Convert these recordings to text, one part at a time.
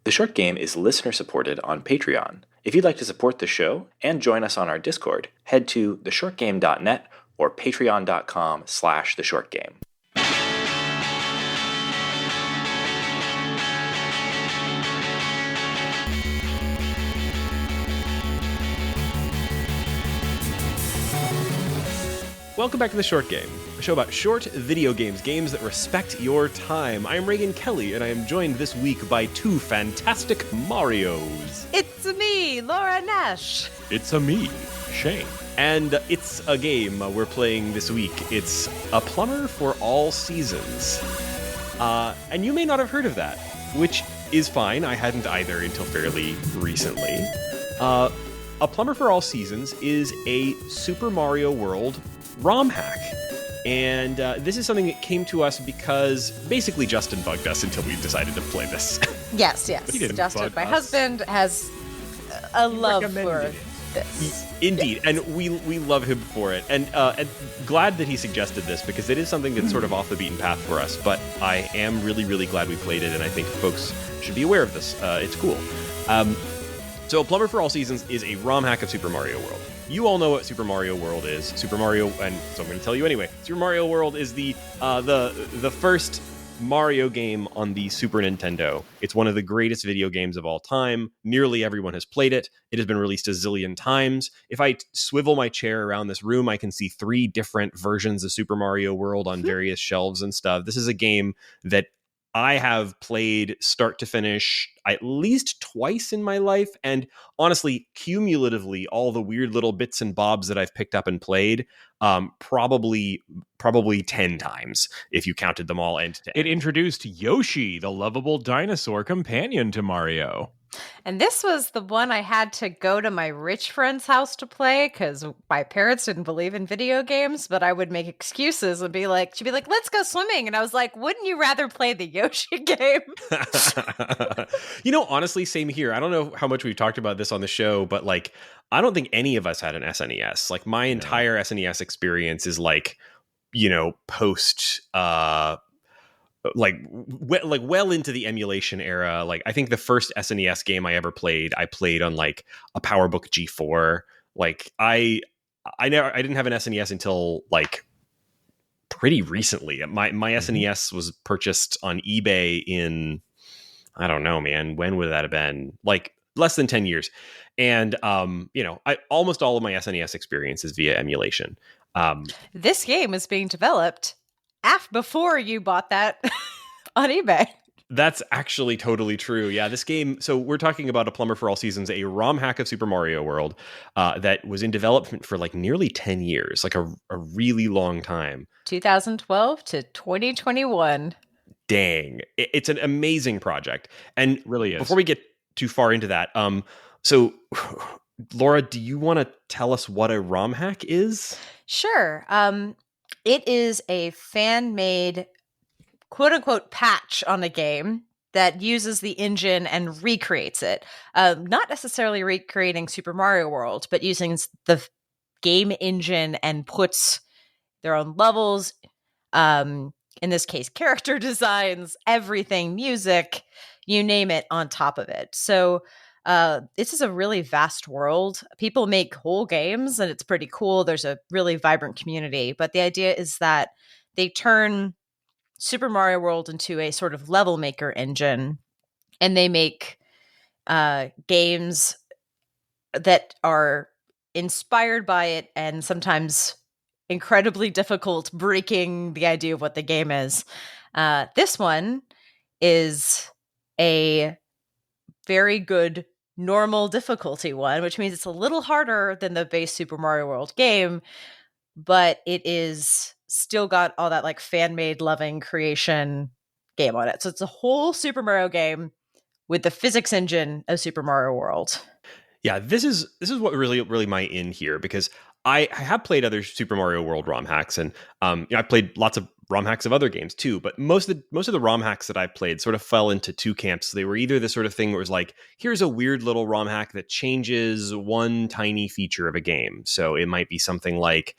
The Short Game is listener-supported on Patreon. If you'd like to support the show and join us on our Discord, head to theshortgame.net or patreon.com/theshortgame. Welcome back to The Short Game, a show about short video games, games that respect your time. I am Raygan Kelly, and I am joined this week by two fantastic Marios. It's me, Laura Nash. It's me, Shane. And it's a game we're playing this week. It's a Plumber For All Seasons. And you may not have heard of that, which is fine. I hadn't either until fairly recently. A Plumber For All Seasons is a Super Mario World Rom Hack. And this is something that came to us because basically Justin bugged us until we decided to play this. Yes. He didn't Justin, bug my us. husband, has a love for this. Indeed, and we love him for it. And glad that he suggested this because it is something that's sort of off the beaten path for us. But I am really, really glad we played it, and I think folks should be aware of this. It's cool. So Plumber For All Seasons is a ROM hack of Super Mario World. You all know what Super Mario World is. Super Mario, and so I'm going to tell you anyway. Super Mario World is the first Mario game on the Super Nintendo. It's one of the greatest video games of all time. Nearly everyone has played it. It has been released a zillion times. If I swivel my chair around this room, I can see 3 different versions of Super Mario World on various shelves and stuff. This is a game that I have played start to finish at least twice in my life, and honestly, cumulatively, all the weird little bits and bobs that I've picked up and played, probably 10 times, if you counted them all end to end. It introduced Yoshi, the lovable dinosaur companion to Mario. And this was the one I had to go to my rich friend's house to play because my parents didn't believe in video games, but I would make excuses and she'd be like, let's go swimming. And I was like, wouldn't you rather play the Yoshi game? Honestly, same here. I don't know how much we've talked about this on the show, but I don't think any of us had an SNES. My entire SNES experience is post well into the emulation era. I think the first SNES game I ever played, I played on a PowerBook G4. I didn't have an SNES until pretty recently. My SNES was purchased on eBay in, I don't know, man, when would that have been? Less than 10 years. And almost all of my SNES experience is via emulation. This game was being developed before you bought that on eBay. That's actually totally true. Yeah, this game, so we're talking about a Plumber For All Seasons, a ROM hack of Super Mario World that was in development for nearly 10 years, a really long time. 2012 to 2021. Dang. It's an amazing project. And really is. Before we get too far into that, so Laura, do you want to tell us what a ROM hack is? Sure. It is a fan-made, quote-unquote, patch on a game that uses the engine and recreates it. Not necessarily recreating Super Mario World, but using the game engine and puts their own levels, in this case, character designs, everything, music, you name it, on top of it. So this is a really vast world. People make whole games and it's pretty cool. There's a really vibrant community, but the idea is that they turn Super Mario World into a sort of level maker engine, and they make games that are inspired by it and sometimes incredibly difficult, breaking the idea of what the game is. This one is a very good normal difficulty one, which means it's a little harder than the base Super Mario World game, but it is still got all that fan-made loving creation game on it. So it's a whole Super Mario game with the physics engine of Super Mario World. Yeah, this is what really my in here, because I have played other Super Mario World ROM hacks, and I played lots of ROM hacks of other games too, but most of the ROM hacks that I played sort of fell into two camps. They were either the sort of thing where it was like, here's a weird little ROM hack that changes one tiny feature of a game. So it might be something like,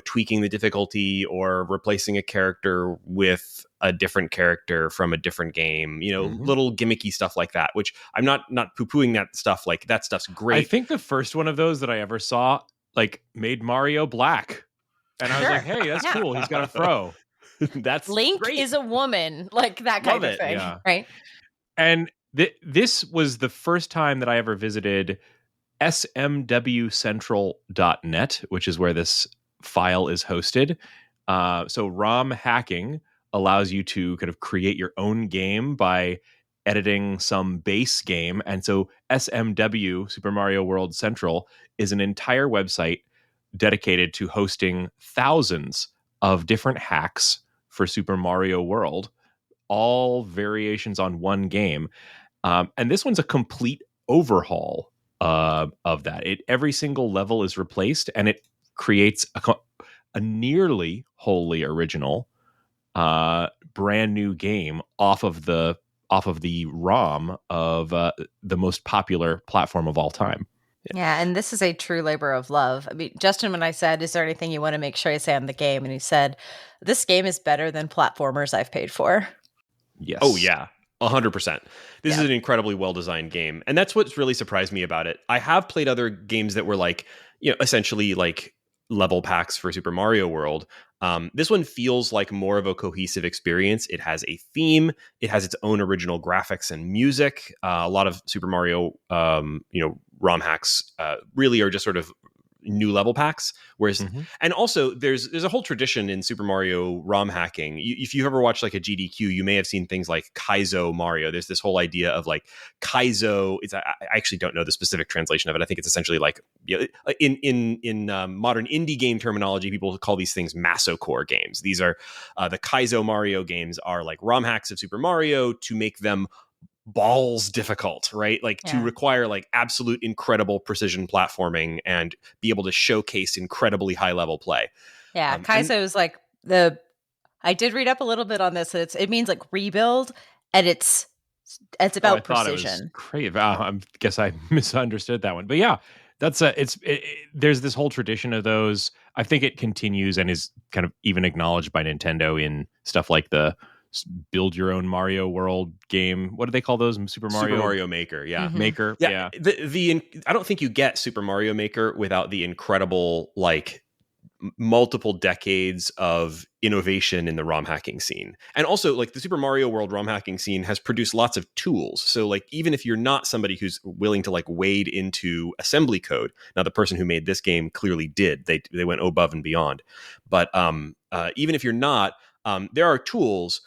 tweaking the difficulty or replacing a character with a different character from a different game, little gimmicky stuff like that, which I'm not poo-pooing that stuff. Like, that stuff's great. I think the first one of those that I ever saw, like, made Mario black. And I was like, hey, that's cool. He's got a fro. That's Link great. is a woman, like that kind of thing, right? And this was the first time that I ever visited smwcentral.net, which is where this file is hosted. So ROM hacking allows you to kind of create your own game by editing some base game. And so SMW, Super Mario World Central, is an entire website dedicated to hosting thousands of different hacks for Super Mario World, all variations on one game. And this one's a complete overhaul of that. Every single level is replaced, and it creates a nearly wholly original brand new game off of the ROM of the most popular platform of all time. Yeah, and this is a true labor of love. I mean, Justin, when I said, is there anything you want to make sure I say on the game? And he said, this game is better than platformers I've paid for. Yes. Oh, yeah. 100%. This is an incredibly well-designed game. And that's what's really surprised me about it. I have played other games that were like, essentially like level packs for Super Mario World. This one feels like more of a cohesive experience. It has a theme. It has its own original graphics and music. A lot of Super Mario, ROM hacks really are just sort of new level packs. Whereas, and also there's a whole tradition in Super Mario ROM hacking. If you've ever watched like a GDQ, you may have seen things like Kaizo Mario. There's this whole idea of like Kaizo. I actually don't know the specific translation of it. I think it's essentially like in modern indie game terminology, people call these things Masocore games. These are the Kaizo Mario games are like ROM hacks of Super Mario to make them balls difficult, right? Like to require like absolute incredible precision platforming and be able to showcase incredibly high level play. Yeah, Kaizo is like I did read up a little bit on this. It means like rebuild, and it's about precision. Great. I guess I misunderstood that one, but yeah, that's there's this whole tradition of those. I think it continues and is kind of even acknowledged by Nintendo in stuff like the build your own Mario World game. What do they call those? Super Mario Maker. Maker. Yeah. The I don't think you get Super Mario Maker without the incredible like multiple decades of innovation in the ROM hacking scene. And also like the Super Mario World ROM hacking scene has produced lots of tools. So like even if you're not somebody who's willing to like wade into assembly code, now the person who made this game clearly did. They went above and beyond. But even if you're not, there are tools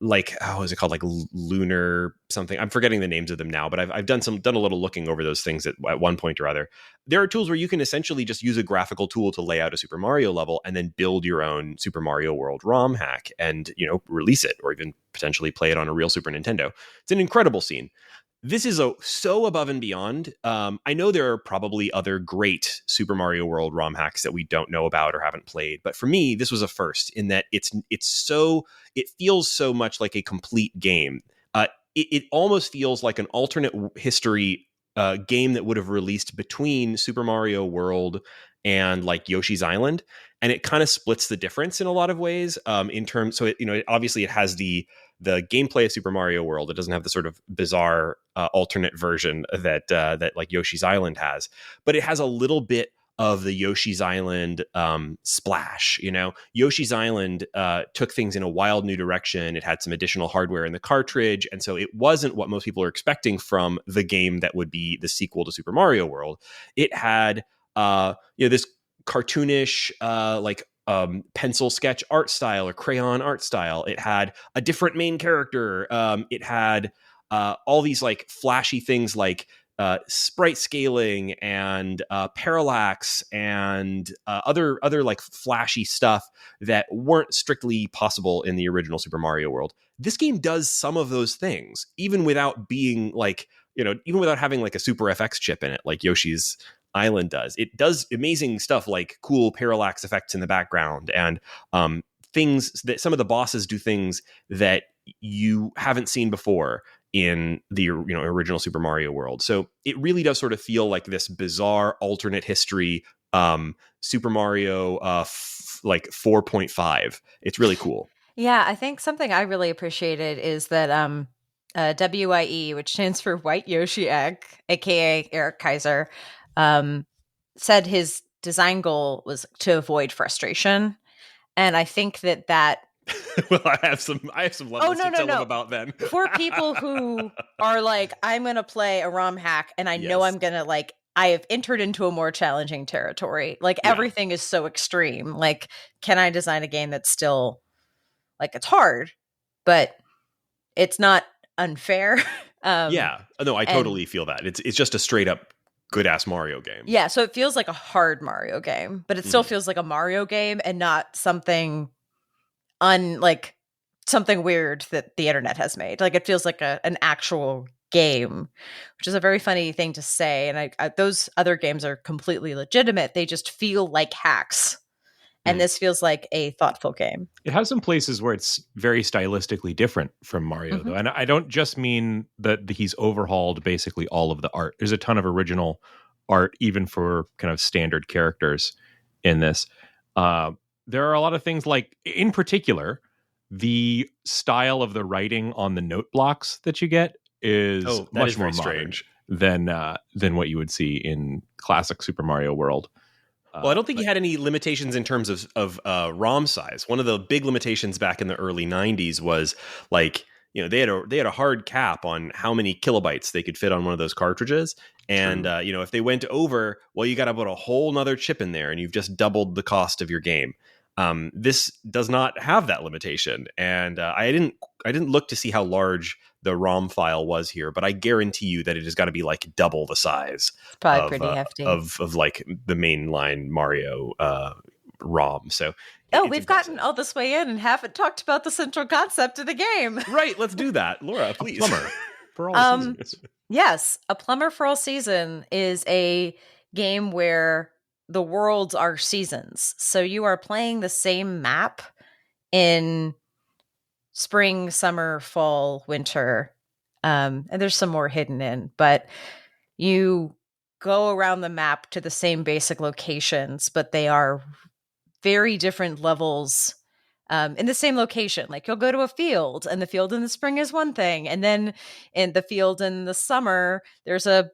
like how is it called, like lunar something, I'm forgetting the names of them now, but I've done a little looking over those things at one point or other. There are tools where you can essentially just use a graphical tool to lay out a Super Mario level and then build your own Super Mario World ROM hack and release it, or even potentially play it on a real Super Nintendo. It's an incredible scene. This is so above and beyond. I know there are probably other great Super Mario World ROM hacks that we don't know about or haven't played, but for me, this was a first in that it feels so much like a complete game. It almost feels like an alternate history game that would have released between Super Mario World and like Yoshi's Island, and it kind of splits the difference in a lot of ways. In terms, so obviously it has the gameplay of Super Mario World. It doesn't have the sort of bizarre alternate version that like Yoshi's Island has, but it has a little bit of the Yoshi's Island splash. Yoshi's Island took things in a wild new direction. It had some additional hardware in the cartridge, and so it wasn't what most people are expecting from the game that would be the sequel to Super Mario World. It had this cartoonish pencil sketch art style or crayon art style. It had a different main character. It had all these like flashy things like sprite scaling and parallax and other like flashy stuff that weren't strictly possible in the original Super Mario World. This game does some of those things, even without being like, even without having like a Super FX chip in it, like Yoshi's Island does. It does amazing stuff like cool parallax effects in the background and things that some of the bosses do things that you haven't seen before in the original Super Mario world. So it really does sort of feel like this bizarre alternate history Super Mario like 4.5. It's really cool. Yeah, I think something I really appreciated is that WIE, which stands for White Yoshi Egg, aka Eric Kaiser, said his design goal was to avoid frustration. And I think that well, I have some levels to tell them about then. For people who are like, I'm going to play a ROM hack and I know I'm going to I have entered into a more challenging territory. Like everything is so extreme. Like, can I design a game that's still it's hard, but it's not unfair? No, I totally feel that. It's just a straight up good ass Mario game. Yeah. So it feels like a hard Mario game, but it still feels like a Mario game and not something something weird that the internet has made. Like it feels like an actual game, which is a very funny thing to say. And I those other games are completely legitimate. They just feel like hacks. And this feels like a thoughtful game. It has some places where it's very stylistically different from Mario, though. And I don't just mean that he's overhauled basically all of the art. There's a ton of original art, even for kind of standard characters in this. There are a lot of things like, in particular, the style of the writing on the note blocks that you get is much more strange than what you would see in classic Super Mario World. Well, I don't think he had any limitations in terms of ROM size. One of the big limitations back in the early 90s was they had a hard cap on how many kilobytes they could fit on one of those cartridges. And if they went over, well, you got to put a whole nother chip in there and you've just doubled the cost of your game. This does not have that limitation, and I didn't look to see how large the ROM file was here, but I guarantee you that it has got to be double the size. It's probably pretty hefty of the mainline Mario ROM. So we've gotten all this way in and haven't talked about the central concept of the game. Right, let's do that, Laura, please. Plumber for All Seasons. Yes, A Plumber For All Season is a game where the worlds are seasons. So you are playing the same map in spring, summer, fall, winter. And there's some more hidden in, but you go around the map to the same basic locations, but they are very different levels in the same location. Like you'll go to a field and the field in the spring is one thing. And then in the field in the summer, there's a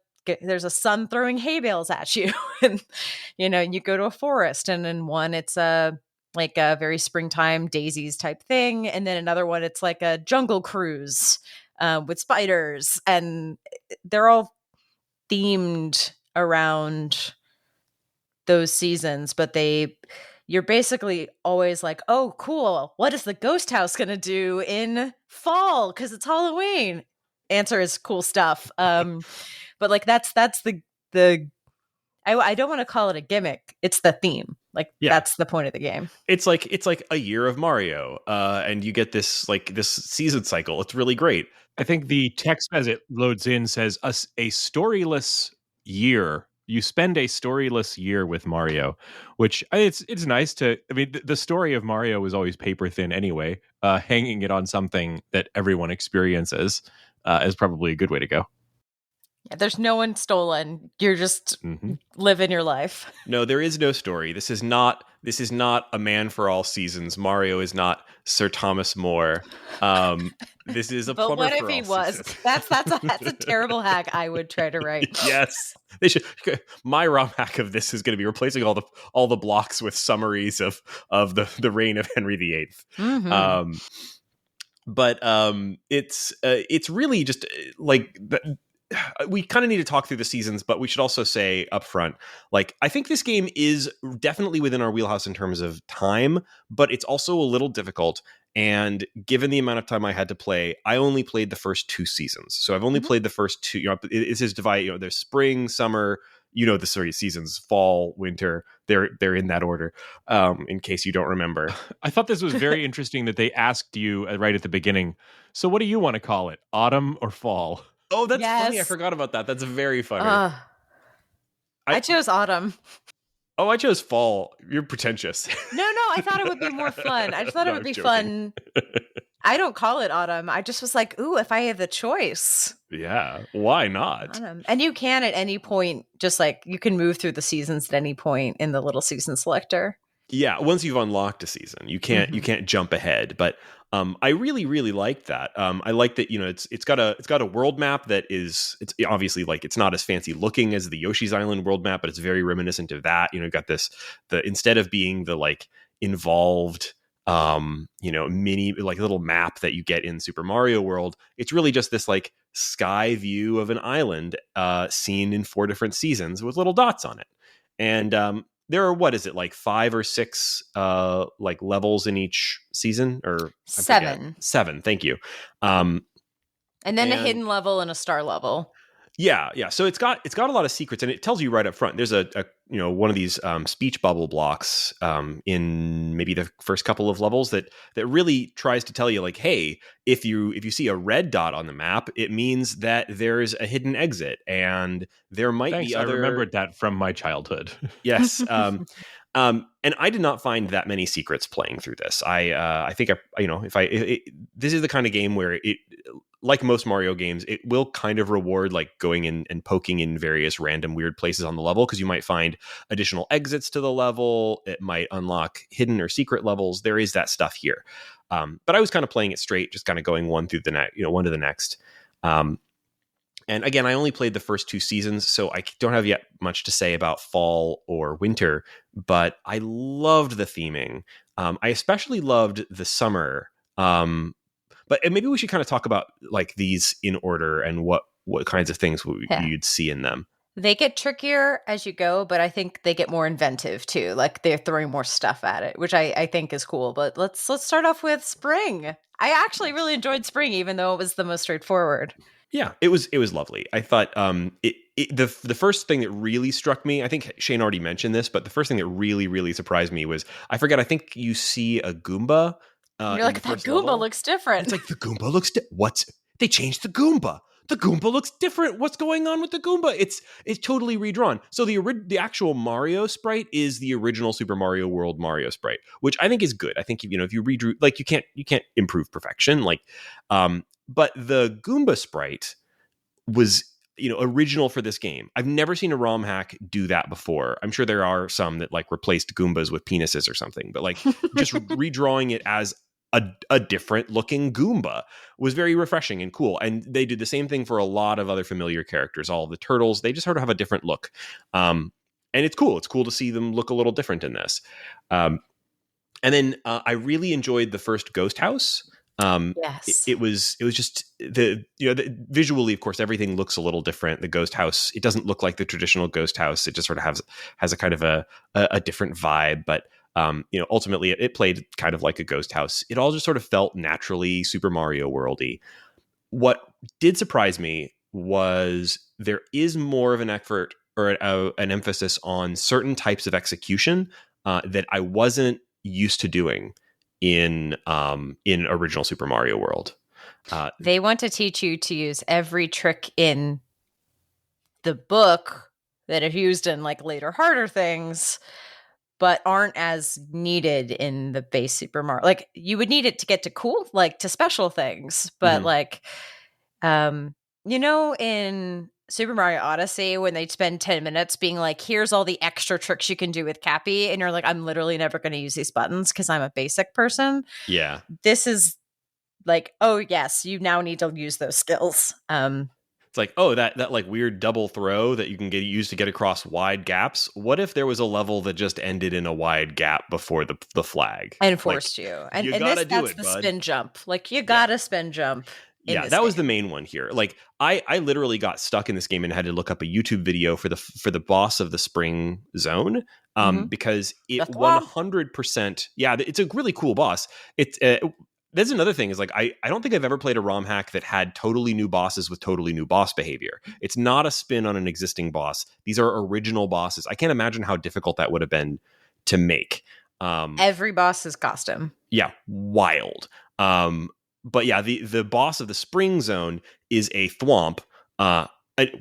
sun throwing hay bales at you. And, you go to a forest and in one, it's a very springtime daisies type thing. And then another one, it's like a jungle cruise with spiders, and they're all themed around those seasons, but you're basically always like, oh, cool. What is the ghost house going to do in fall? 'Cause it's Halloween. Answer is cool stuff. But that's the I don't want to call it a gimmick. It's the theme. That's the point of the game. It's like a year of Mario, and you get this season cycle. It's really great. I think the text as it loads in says a storyless year. You spend a storyless year with Mario, which it's nice to. I mean, the story of Mario is always paper thin anyway. Hanging it on something that everyone experiences is probably a good way to go. Yeah, there's no one stolen. You're just living your life. No, there is no story. This is not A Man for All Seasons. Mario is not Sir Thomas More. This is a Plumber for All Seasons. But what if he was? That's a terrible hack I would try to write. Yes. They should. My ROM hack of this is going to be replacing all the blocks with summaries of the reign of Henry VIII. But it's really just we kind of need to talk through the seasons, but we should also say up front, I think this game is definitely within our wheelhouse in terms of time, but it's also a little difficult. And given the amount of time I had to play, I only played the first two seasons. So I've only played the first two. It is divided. There's spring, summer. The seasons, fall, winter. They're in that order. In case you don't remember, I thought this was very interesting that they asked you right at the beginning. So what do you want to call it? Autumn or fall? Oh, that's funny. I forgot about that. That's very funny. I chose autumn. Oh, I chose fall. You're pretentious. No, I thought it would be more fun. I just thought No, it I would was be joking. fun. I don't call it autumn. I just was like, ooh, if I have the choice. Yeah, why not? Autumn. And you can at any point, just like you can move through the seasons at any point in the little season selector. Yeah, once you've unlocked a season, you can't jump ahead. But I really like that. I like that it's got a world map that is it's obviously like it's not as fancy looking as the Yoshi's Island world map, but it's very reminiscent of that. You've got the instead of being the like involved mini like little map that you get in Super Mario World, it's really just this like sky view of an island seen in 4 different seasons with little dots on it. And there are, what is it, like 5 or 6 like levels in each season, or 7. 7, thank you. And then a hidden level and a star level. Yeah. So it's got a lot of secrets, and it tells you right up front. There's a one of these speech bubble blocks in maybe the first couple of levels that really tries to tell you, like, hey, if you see a red dot on the map, it means that there's a hidden exit, and there might be other. I remembered that from my childhood. Yes. And I did not find that many secrets playing through this. I think this is the kind of game where it, like most Mario games, it will kind of reward like going in and poking in various random weird places on the level, because you might find additional exits to the level. It might unlock hidden or secret levels. There is that stuff here. But I was kind of playing it straight, just kind of going one to the next. And again, I only played the first 2 seasons, so I don't have yet much to say about fall or winter, but I loved the theming. I especially loved the summer. But maybe we should kind of talk about like these in order and what kinds of things you'd see in them. They get trickier as you go, but I think they get more inventive too. Like they're throwing more stuff at it, which I think is cool. But let's start off with spring. I actually really enjoyed spring, even though it was the most straightforward. Yeah, it was lovely. I thought the first thing that really struck me, I think Shane already mentioned this, but the first thing that really surprised me was, I think you see a Goomba. You're like, that Goomba looks different. It's like, the Goomba looks they changed the Goomba. The Goomba looks different. What's going on with the Goomba? It's totally redrawn. So the actual Mario sprite is the original Super Mario World Mario sprite, which I think is good. I think if you redrew, like, you can't improve perfection, like, but the Goomba sprite was original for this game. I've never seen a ROM hack do that before. I'm sure there are some that like replaced Goombas with penises or something, but like just redrawing it as a different looking Goomba was very refreshing and cool. And they did the same thing for a lot of other familiar characters. All of the turtles, they just sort of have a different look. And it's cool. It's cool to see them look a little different in this. And then I really enjoyed the first Ghost House. Yes, it was just visually, of course, everything looks a little different. The Ghost House, it doesn't look like the traditional Ghost House. It just sort of has a kind of a different vibe, but ultimately it played kind of like a Ghost House. It all just sort of felt naturally Super Mario Worldy. What did surprise me was there is more of an effort or an emphasis on certain types of execution that I wasn't used to doing in original Super Mario World. They want to teach you to use every trick in the book that are used in like later harder things, but aren't as needed in the base Super Mario. Like you would need it to get to to special things, but in Super Mario Odyssey, when they'd spend 10 minutes being like, here's all the extra tricks you can do with Cappy, and you're like, I'm literally never going to use these buttons because I'm a basic person. Yeah. This is like, oh yes, you now need to use those skills. It's like, oh, that like weird double throw that you can use to get across wide gaps. What if there was a level that just ended in a wide gap before the flag and forced you? And that's the bud. Spin jump. Like you gotta spin jump. Yeah, that was the main one here. Like I literally got stuck in this game and had to look up a YouTube video for the boss of the spring zone because it 100%. Yeah, it's a really cool boss. It's That's another thing is like, I don't think I've ever played a ROM hack that had totally new bosses with totally new boss behavior. It's not a spin on an existing boss. These are original bosses. I can't imagine how difficult that would have been to make. Every boss is custom. Yeah, wild. But yeah, the boss of the spring zone is a thwomp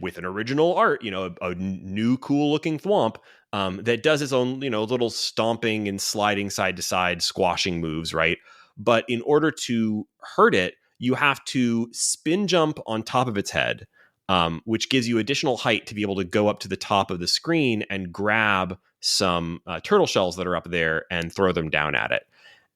with an original art, a new cool looking thwomp that does its own, little stomping and sliding side to side squashing moves, right? But in order to hurt it, you have to spin jump on top of its head, which gives you additional height to be able to go up to the top of the screen and grab some turtle shells that are up there and throw them down at it.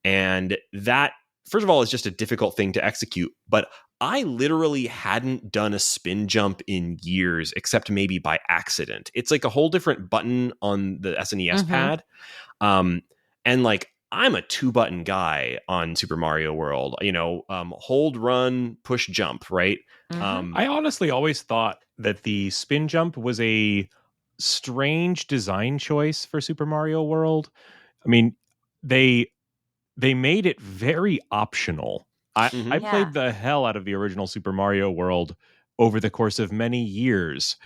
And that, first of all, is just a difficult thing to execute, but I literally hadn't done a spin jump in years, except maybe by accident. It's like a whole different button on the SNES pad. And like, I'm a 2-button guy on Super Mario World, hold, run, push, jump, right? I honestly always thought that the spin jump was a strange design choice for Super Mario World. I mean, they made it very optional. I played the hell out of the original Super Mario World over the course of many years,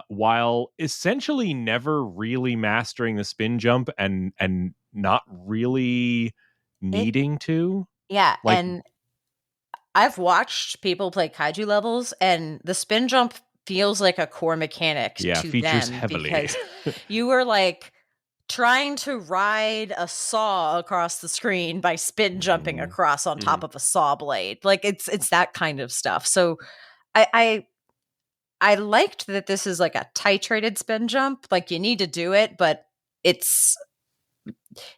while essentially never really mastering the spin jump and not really needing to. Yeah, Like, and I've watched people play kaiju levels, and the spin jump feels like a core mechanic to features them heavily. because you were like trying to ride a saw across the screen by spin jumping across on top of a saw blade. Like it's that kind of stuff. So I liked that this is like a titrated spin jump. Like you need to do it, but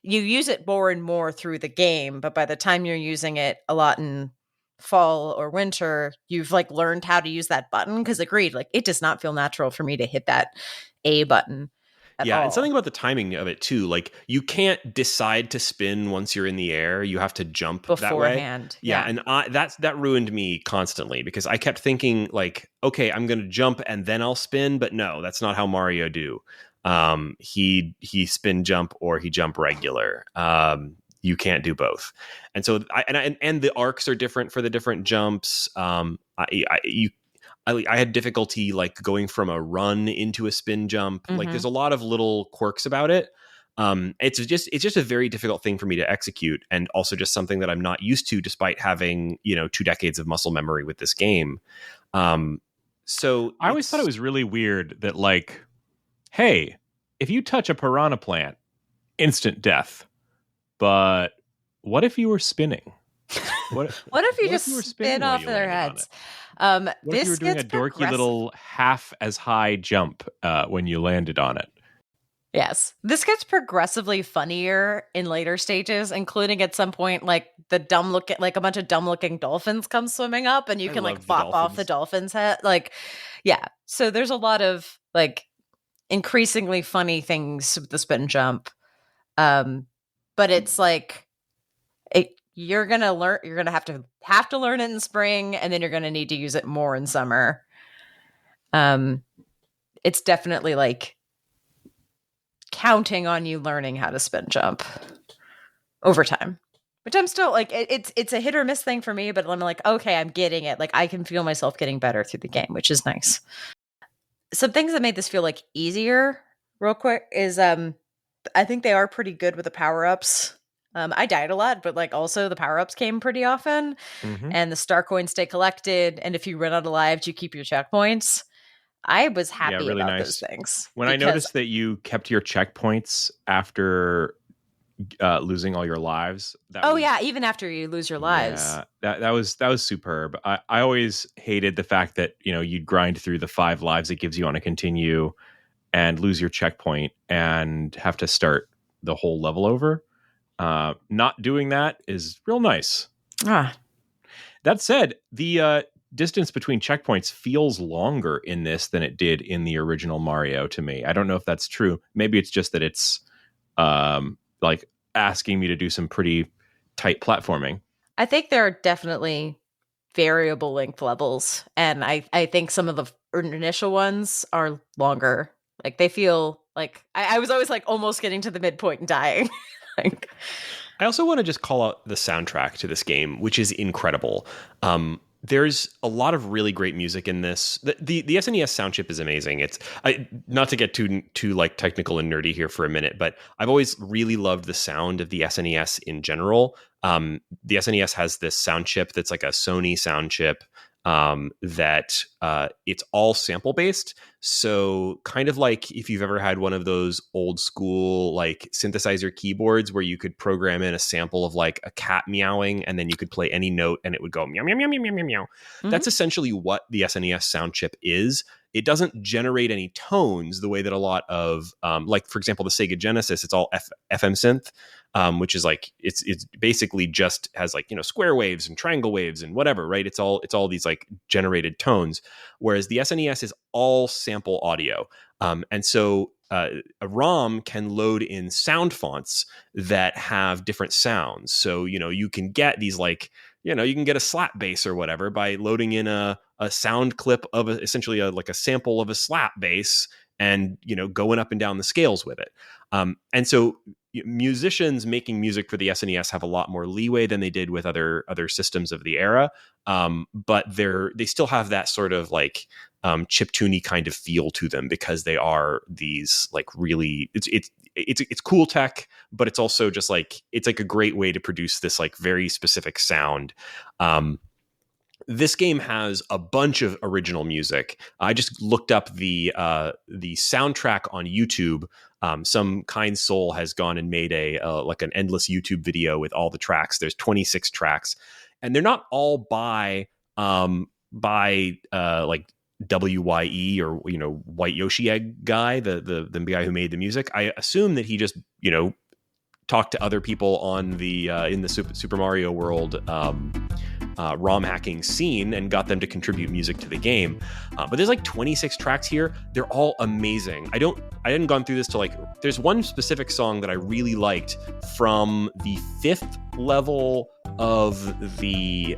you use it more and more through the game. But by the time you're using it a lot in fall or winter, you've like learned how to use that button. Because agreed, like it does not feel natural for me to hit that A button. And something about the timing of it too. Like you can't decide to spin once you're in the air. You have to jump beforehand. That way. And that ruined me constantly because I kept thinking like, okay, I'm going to jump and then I'll spin, but no, that's not how Mario do. He spin jump or he jump regular. You can't do both. And so and the arcs are different for the different jumps. I had difficulty like going from a run into a spin jump. Like there's a lot of little quirks about it. It's just a very difficult thing for me to execute, and also just something that I'm not used to, despite having 2 decades of muscle memory with this game. So I always thought it was really weird that like, hey, if you touch a piranha plant, instant death. But what if you were spinning? What if you just spin off their heads? What if you were doing a dorky little half as high jump when you landed on it? Yes. This gets progressively funnier in later stages, including at some point, like a bunch of dumb looking dolphins come swimming up and you can like bop off the dolphin's head. Like, yeah. So there's a lot of like increasingly funny things with the spin jump. But it's like, you're going to have to learn it in spring, and then you're going to need to use it more in summer. It's definitely like counting on you learning how to spin jump over time, which I'm still like, it's a hit or miss thing for me, but I'm like, okay, I'm getting it. Like I can feel myself getting better through the game, which is nice. Some things that made this feel like easier real quick is, I think they are pretty good with the power-ups. I died a lot, but like also the power-ups came pretty often, and the star coins stay collected. And if you run out of lives, you keep your checkpoints. I was happy about those things. When I noticed that you kept your checkpoints after losing all your lives. Even after you lose your lives. Yeah, that was superb. I always hated the fact that you'd grind through the 5 lives it gives you on a continue and lose your checkpoint and have to start the whole level over. Not doing that is real nice. That said, the distance between checkpoints feels longer in this than it did in the original Mario to me. I don't know if that's true. Maybe it's just that it's like asking me to do some pretty tight platforming. I think there are definitely variable length levels, and I think some of the initial ones are longer. Like they feel like I was always like almost getting to the midpoint and dying. I also want to just call out the soundtrack to this game, which is incredible. There's a lot of really great music in this. The SNES sound chip is amazing. It's not to get too like technical and nerdy here for a minute, but I've always really loved the sound of the SNES in general. The SNES has this sound chip that's like a Sony sound chip. that it's all sample based. So kind of like if you've ever had one of those old school like synthesizer keyboards where you could program in a sample of like a cat meowing and then you could play any note and it would go meow, meow, meow, meow, meow, meow, meow. Mm-hmm. That's essentially what the SNES sound chip is. It doesn't generate any tones the way that a lot of, like, for example, the Sega Genesis, it's all FM synth, which is like, it's basically just has like, square waves and triangle waves and whatever, right? It's all these like generated tones. Whereas the SNES is all sample audio. And so a ROM can load in sound fonts that have different sounds. So, you can get these like, you can get a slap bass or whatever by loading in a sound clip of essentially like a sample of a slap bass and, going up and down the scales with it. And so musicians making music for the SNES have a lot more leeway than they did with other systems of the era. But they still have that sort of like chiptune-y kind of feel to them because they are these like really, it's cool tech, but it's also just like, it's like a great way to produce this like very specific sound. This game has a bunch of original music. I just looked up the soundtrack on YouTube. Some kind soul has gone and made like an endless YouTube video with all the tracks. There's 26 tracks, and they're not all by like WYE or White Yoshi Egg guy, the guy who made the music. I assume that he just talked to other people on the in the Super Mario World ROM hacking scene and got them to contribute music to the game. But there's like 26 tracks here. They're all amazing. I hadn't gone through this to like, there's one specific song that I really liked from the 5th level of the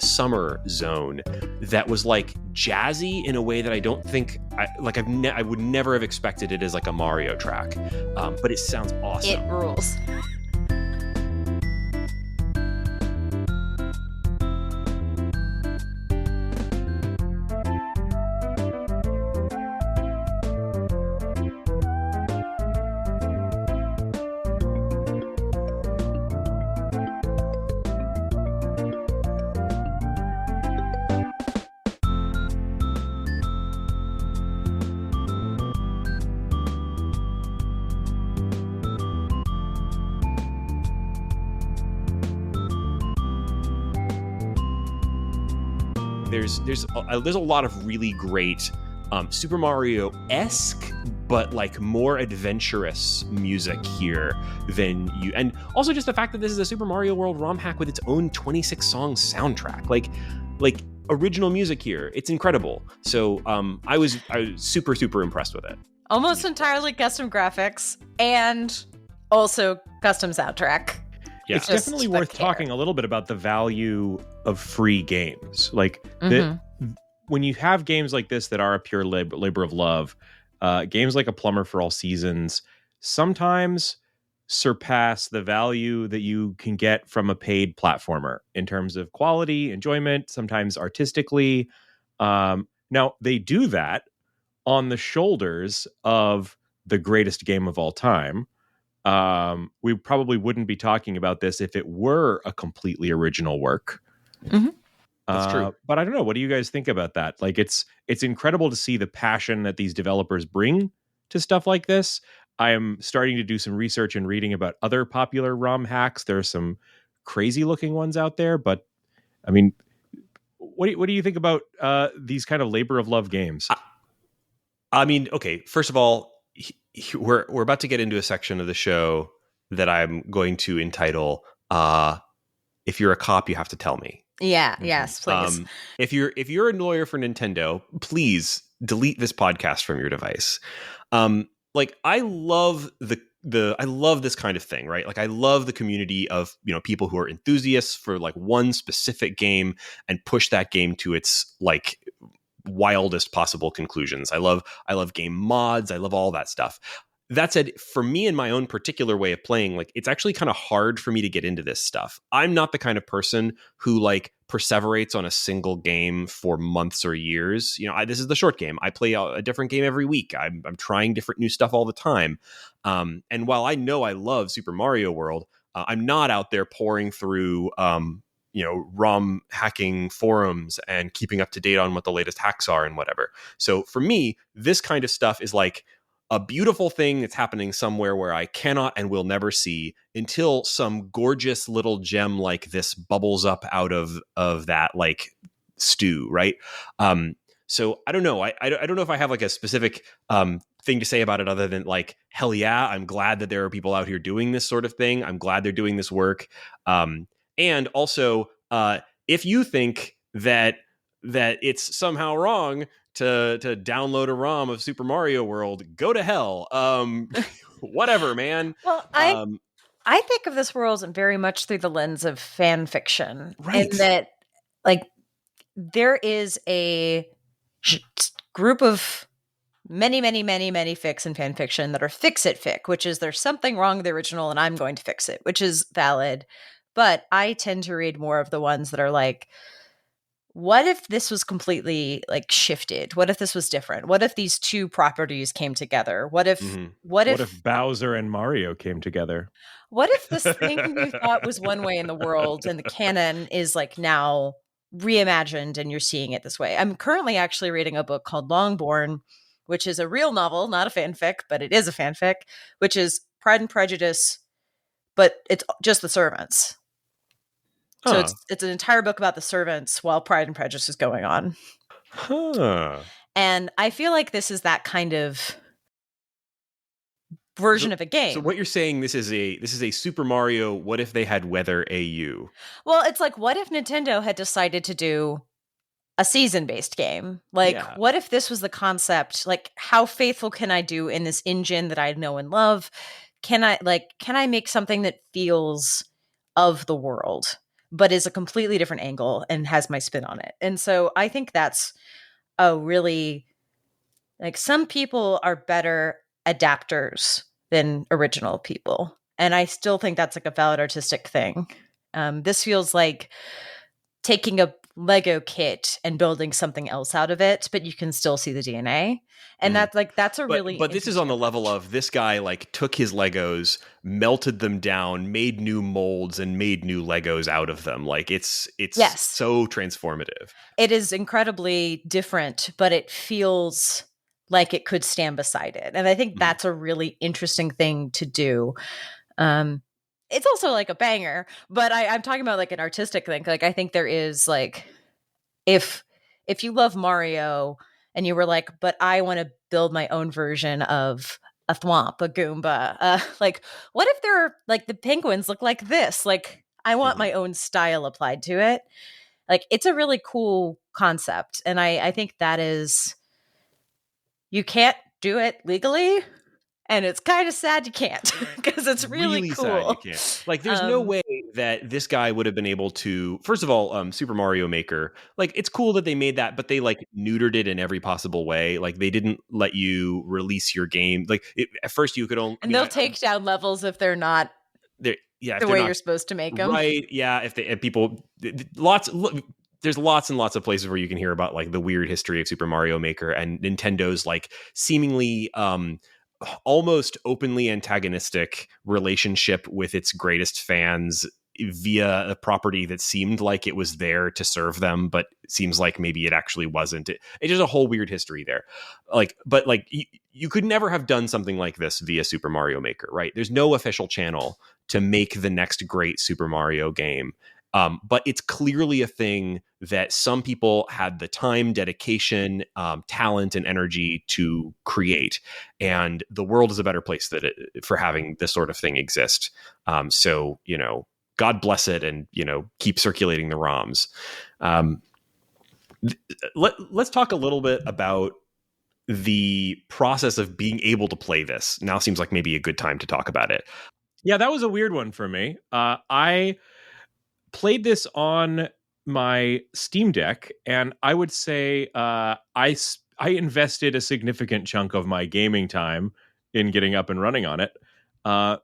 summer zone that was like jazzy in a way that I don't think I would never have expected it as like a Mario track. But it sounds awesome. It rules. There's a lot of really great Super Mario-esque, but like more adventurous music here than you. And also just the fact that this is a Super Mario World ROM hack with its own 26 song soundtrack, like original music here. It's incredible. So I was super, super impressed with it. Almost entirely custom graphics and also custom soundtrack. Yeah. It's definitely worth talking a little bit about the value of free games. Like when you have games like this that are a pure labor of love, games like A Plumber For All Seasons sometimes surpass the value that you can get from a paid platformer in terms of quality, enjoyment, sometimes artistically. Now, they do that on the shoulders of the greatest game of all time. We probably wouldn't be talking about this if it were a completely original work. That's true. But I don't know. What do you guys think about that? Like, it's incredible to see the passion that these developers bring to stuff like this. I am starting to do some research and reading about other popular ROM hacks. There are some crazy looking ones out there, but I mean, what do you think about these kind of labor of love games? I mean, okay. First of all, we're about to get into a section of the show that I'm going to entitle "If You're a Cop, You Have to Tell Me." Yeah. Yes, please. If you're a lawyer for Nintendo, please delete this podcast from your device. Like I love I love this kind of thing, right? Like I love the community of, people who are enthusiasts for like one specific game and push that game to its like wildest possible conclusions. I love game mods. I love all that stuff. That said, for me and my own particular way of playing, like it's actually kind of hard for me to get into this stuff. I'm not the kind of person who like perseverates on a single game for months or years. This is the short game. I play a different game every week. I'm trying different new stuff all the time. And while I know I love Super Mario World, I'm not out there pouring through ROM hacking forums and keeping up to date on what the latest hacks are and whatever. So for me, this kind of stuff is like a beautiful thing that's happening somewhere where I cannot and will never see until some gorgeous little gem like this bubbles up out of that like stew, right? So I don't know. I don't know if I have like a specific thing to say about it other than like, hell yeah, I'm glad that there are people out here doing this sort of thing. I'm glad they're doing this work. And also, if you think that it's somehow wrong to download a ROM of Super Mario World, go to hell. Whatever, man. Well, I think of this world very much through the lens of fan fiction, right? In that, like, there is a group of many fics and fan fiction that are fix-it fic, which is there's something wrong with the original and I'm going to fix it, which is valid. But I tend to read more of the ones that are like, what if this was completely like shifted? What if this was different? What if these two properties came together? What if what if Bowser and Mario came together? What if this thing you thought was one way in the world and the canon is like now reimagined and you're seeing it this way? I'm currently actually reading a book called Longborn, which is a real novel, not a fanfic, but it is a fanfic, which is Pride and Prejudice, but it's just the servants. So it's an entire book about the servants while Pride and Prejudice is going on. And I feel like this is that kind of version of a game. So what you're saying, this is a Super Mario, what if they had Weather AU? Well, it's like, what if Nintendo had decided to do a season-based game? Like, what if this was the concept? Like, how faithful can I do in this engine that I know and love? Can I make something that feels of the world, but is a completely different angle and has my spin on it? And so I think that's a really, like, some people are better adapters than original people. And I still think that's like a valid artistic thing. This feels like taking a Lego kit and building something else out of it, but you can still see the DNA. And that's But this is on the level of this guy like took his Legos, melted them down, made new molds, and made new Legos out of them. Like it's so transformative. It is incredibly different, but it feels like it could stand beside it. And I think that's a really interesting thing to do. It's also like a banger, but I'm talking about like an artistic thing. Like, I think there is like, if you love Mario and you were like, but I want to build my own version of a Thwomp, a Goomba, like, what if they're like, the penguins look like this? Like, I want my own style applied to it. Like, it's a really cool concept. And I think that is, you can't do it legally. And it's kind of sad you can't, because it's really cool. Sad you can't. Like, there's no way that this guy would have been able to. First of all, Super Mario Maker, like, it's cool that they made that, but they like neutered it in every possible way. Like, they didn't let you release your game. Like, at first you could only, and they'll take down levels if they're not the way you're supposed to make them. Right? Yeah. There's lots and lots of places where you can hear about like the weird history of Super Mario Maker and Nintendo's like seemingly almost openly antagonistic relationship with its greatest fans via a property that seemed like it was there to serve them, but it seems like maybe it actually wasn't. There's a whole weird history there. But you could never have done something like this via Super Mario Maker, right? There's no official channel to make the next great Super Mario game. But it's clearly a thing that some people had the time, dedication, talent, and energy to create. And the world is a better place for having this sort of thing exist. So, God bless it, and, keep circulating the ROMs. Let's talk a little bit about the process of being able to play this. Now seems like maybe a good time to talk about it. Yeah, that was a weird one for me. I played this on my Steam Deck, and I would say I invested a significant chunk of my gaming time in getting up and running on it,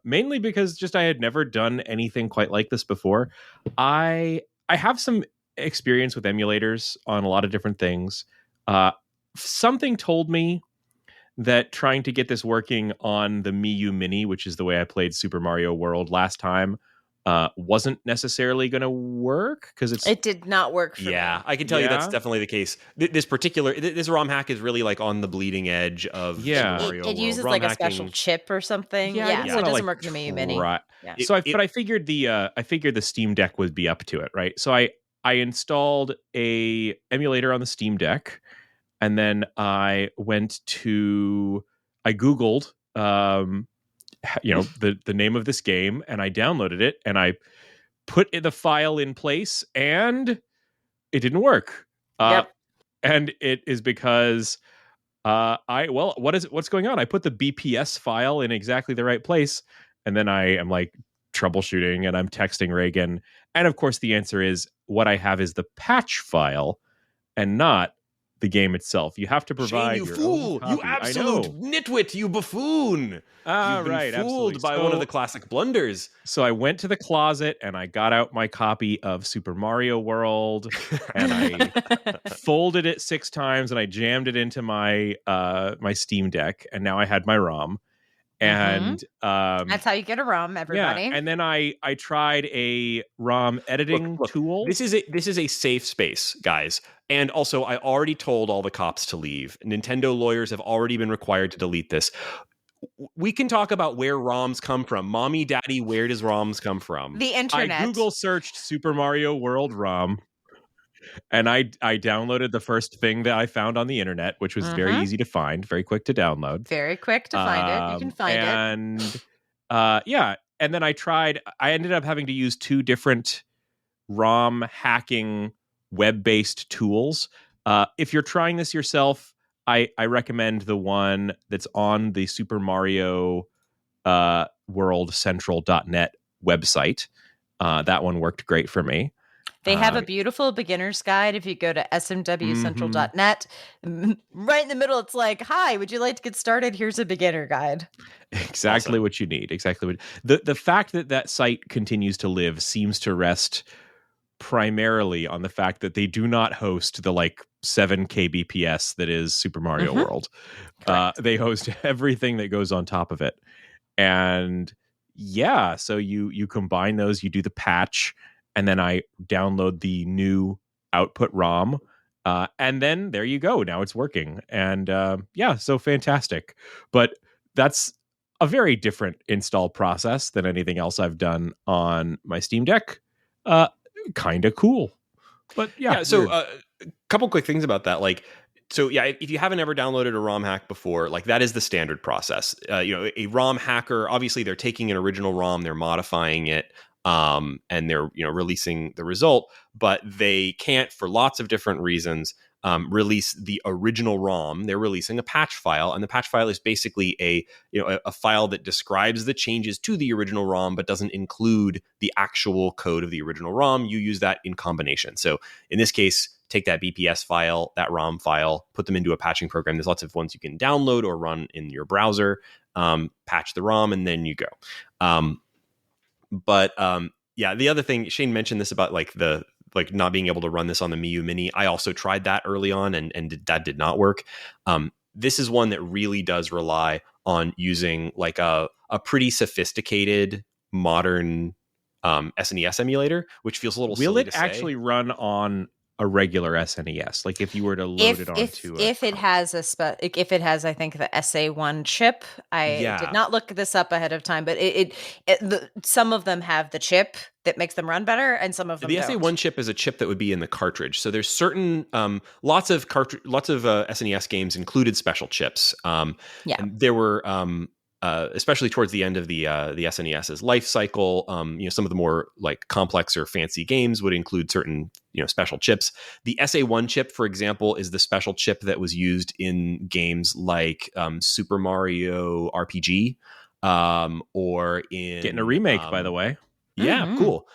mainly because just I had never done anything quite like this before. I have some experience with emulators on a lot of different things. Something told me that trying to get this working on the Mii U Mini, which is the way I played Super Mario World last time, wasn't necessarily going to work because it did not work for me. I can tell you that's definitely the case. This ROM hack is really like on the bleeding edge of Super Mario it World. uses ROM like a hacking, special chip or something. So it doesn't work in the Mini Mini. So I figured the Steam Deck would be up to it, right? So I installed a emulator on the Steam Deck, and then I Googled the name of this game, and I downloaded it, and I put the file in place, and it didn't work. And it is because what's going on? I put the BPS file in exactly the right place, and then I am like troubleshooting, and I'm texting Raygan, and of course the answer is what I have is the patch file and not the game itself. You have to provide Shane, you your fool! own copy. You absolute nitwit! You buffoon! You've been fooled by one of the classic blunders. So I went to the closet and I got out my copy of Super Mario World and I folded it 6 times and I jammed it into my my Steam Deck, and now I had my ROM. And that's how you get a ROM, everybody. Yeah, and then I tried a ROM editing tool. This is a safe space, guys. And also, I already told all the cops to leave. Nintendo lawyers have already been required to delete this. We can talk about where ROMs come from. Mommy, Daddy, where does ROMs come from? The internet. I Google searched Super Mario World ROM, and I downloaded the first thing that I found on the internet, which was very easy to find, very quick to download. Very quick to find it. You can find it. And then I ended up having to use 2 different ROM hacking web-based tools. If you're trying this yourself, I recommend the one that's on the Super Mario World Central.net website. That one worked great for me. They have a beautiful beginner's guide. If you go to smwcentral.net, right in the middle, it's like, hi, would you like to get started? Here's a beginner guide. Exactly what you need. Exactly what the fact that site continues to live seems to rest primarily on the fact that they do not host the like 7 kbps that is Super Mario World. They host everything that goes on top of it. And so you combine those, you do the patch, and then I download the new output ROM, and then there you go. Now it's working, and so fantastic. But that's a very different install process than anything else I've done on my Steam Deck. Kind of cool, but So a couple quick things about that, if you haven't ever downloaded a ROM hack before, like that is the standard process. A ROM hacker, obviously they're taking an original ROM, they're modifying it, and they're releasing the result, but they can't, for lots of different reasons, release the original ROM. They're releasing a patch file, and the patch file is basically a file that describes the changes to the original ROM, but doesn't include the actual code of the original ROM. You use that in combination. So in this case, take that BPS file, that ROM file, put them into a patching program. There's lots of ones you can download or run in your browser, patch the ROM, and then you go. The other thing, Shane mentioned this about not being able to run this on the Miu Mini. I also tried that early on, and that did not work. This is one that really does rely on using like a pretty sophisticated modern SNES emulator, which feels a little silly to say. Will it actually run on a regular SNES? Like if you were to load it onto if it has I think the SA1 chip. I did not look this up ahead of time, but some of them have the chip that makes them run better, and some of them the don't. SA1 chip is a chip that would be in the cartridge. So there's certain lots of SNES games included special chips. And there were especially towards the end of the SNES's life cycle, some of the more like complex or fancy games would include certain special chips. The SA1 chip, for example, is the special chip that was used in games like Super Mario RPG, or in getting a remake, by the way. Yeah, cool.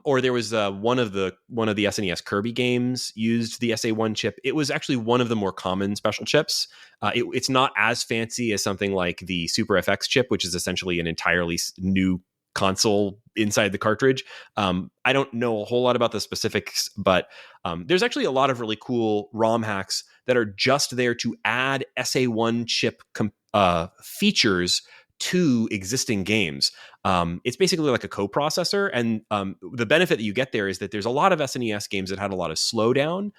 Or there was one of the SNES Kirby games used the SA1 chip. It was actually one of the more common special chips. It's not as fancy as something like the Super FX chip, which is essentially an entirely new console inside the cartridge. I don't know a whole lot about the specifics, but there's actually a lot of really cool ROM hacks that are just there to add SA1 chip features to existing games. It's basically like a coprocessor, and the benefit that you get there is that there's a lot of SNES games that had a lot of slowdown.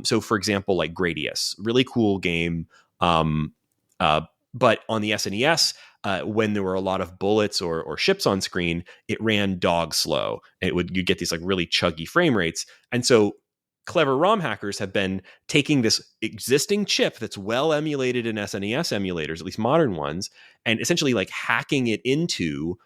So, for example, like Gradius, really cool game. But on the SNES, when there were a lot of bullets or ships on screen, it ran dog slow. You'd get these like really chuggy frame rates, and so clever ROM hackers have been taking this existing chip that's well emulated in SNES emulators, at least modern ones, and essentially like hacking it into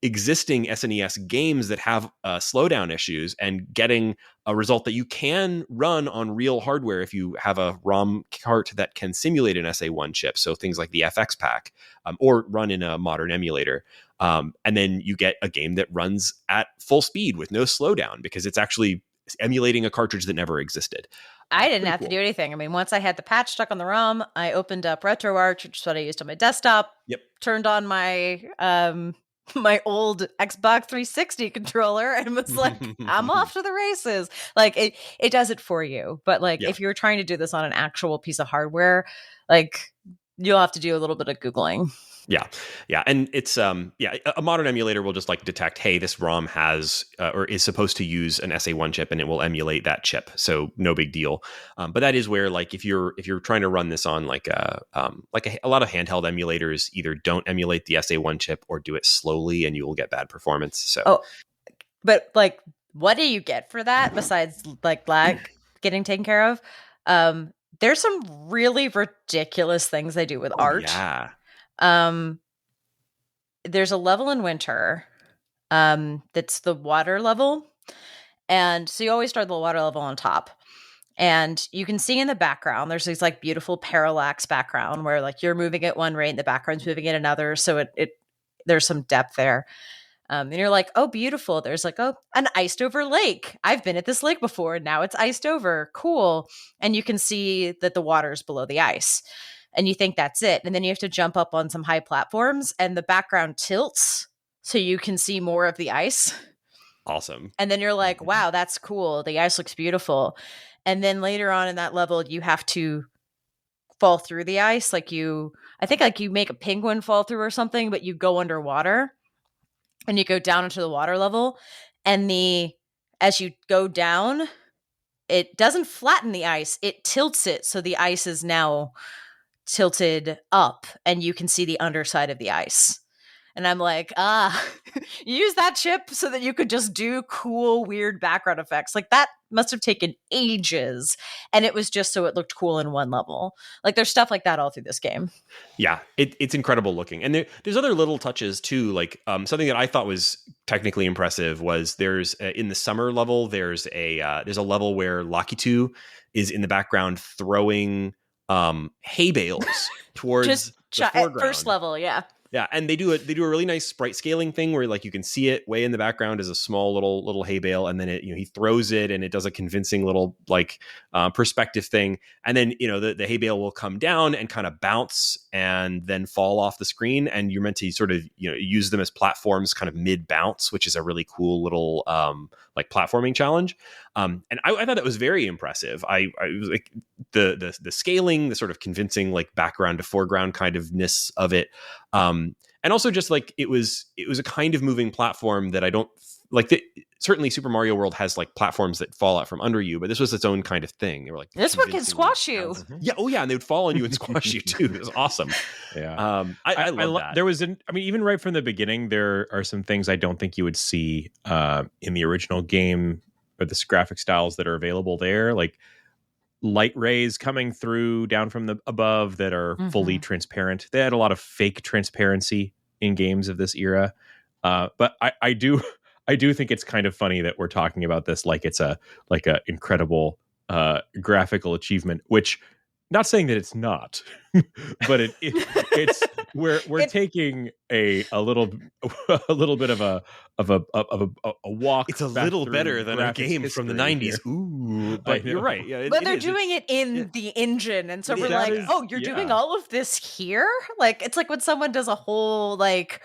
existing SNES games that have slowdown issues, and getting a result that you can run on real hardware if you have a ROM cart that can simulate an SA1 chip. So things like the FX pack, or run in a modern emulator. And then you get a game that runs at full speed with no slowdown because it's actually emulating a cartridge that never existed. I didn't have to do anything. I mean, once I had the patch stuck on the ROM, I opened up RetroArch, which is what I used on my desktop. Yep. Turned on my my old Xbox 360 controller and was like, I'm off to the races. Like it does it for you. But like if you're trying to do this on an actual piece of hardware, like you'll have to do a little bit of Googling. Yeah. And it's, a modern emulator will just like detect, hey, this ROM has, or is supposed to use an SA1 chip, and it will emulate that chip. So no big deal. But that is where, like, if you're trying to run this on like a lot of handheld emulators either don't emulate the SA1 chip or do it slowly, and you will get bad performance. So, but like, what do you get for that besides like lag getting taken care of? There's some really ridiculous things they do with art. Yeah. There's a level in Winter that's the water level, and so you always start the water level on top, and you can see in the background there's these like beautiful parallax background where like you're moving at one rate and the background's moving at another, so it there's some depth there. And you're like, oh, beautiful. There's like, oh, an iced over lake. I've been at this lake before, and now it's iced over. Cool. And you can see that the water's below the ice. And you think that's it. And then you have to jump up on some high platforms, and the background tilts so you can see more of the ice. Awesome. And then you're like, wow, that's cool. The ice looks beautiful. And then later on in that level, you have to fall through the ice. I think like you make a penguin fall through or something, but you go underwater and you go down into the water level. And as you go down, it doesn't flatten the ice. It tilts it. So the ice is now tilted up, and you can see the underside of the ice. And I'm like, use that chip so that you could just do cool, weird background effects. Like that must have taken ages. And it was just so it looked cool in one level. Like there's stuff like that all through this game. Yeah, it's incredible looking. And there's other little touches too. Like something that I thought was technically impressive was there's in the summer level, there's a level where Lakitu is in the background throwing hay bales towards just the foreground. At first level, yeah. Yeah, and they do a really nice sprite scaling thing where like you can see it way in the background as a small little hay bale, and then he throws it and it does a convincing little like perspective thing, and then the hay bale will come down and kind of bounce and then fall off the screen, and you're meant to sort of use them as platforms kind of mid bounce, which is a really cool little like platforming challenge. And I thought that was very impressive. I was like the scaling, the sort of convincing like background to foreground kind of ness of it. And also just like it was a kind of moving platform that I don't like. Certainly Super Mario World has like platforms that fall out from under you, but this was its own kind of thing. They were like, this one can squash you. Yeah. Oh yeah. And they would fall on you and squash you too. It was awesome. Yeah. I love that. Even right from the beginning, there are some things I don't think you would see in the original game, or the graphic styles that are available there. Like light rays coming through down from the above that are fully transparent. They had a lot of fake transparency in games of this era. But I do think it's kind of funny that we're talking about this like it's a incredible graphical achievement, which not saying that it's not, but it's we're taking a little bit of a walk. It's a little better than a game from the 90s. Ooh, but you're right. Yeah, but they're doing it in the engine, and so we're like, you're doing all of this here? Like it's like when someone does a whole like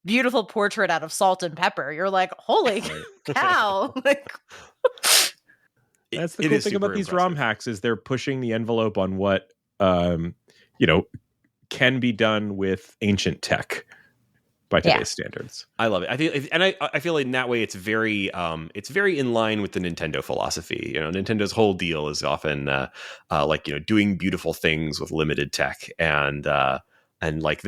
beautiful portrait out of salt and pepper. You're like, holy cow! Like. That's the cool thing about these ROM hacks is they're pushing the envelope on what can be done with ancient tech by today's standards. I love it. I feel like in that way it's very in line with the Nintendo philosophy. You know, Nintendo's whole deal is often like, you know, doing beautiful things with limited tech, and like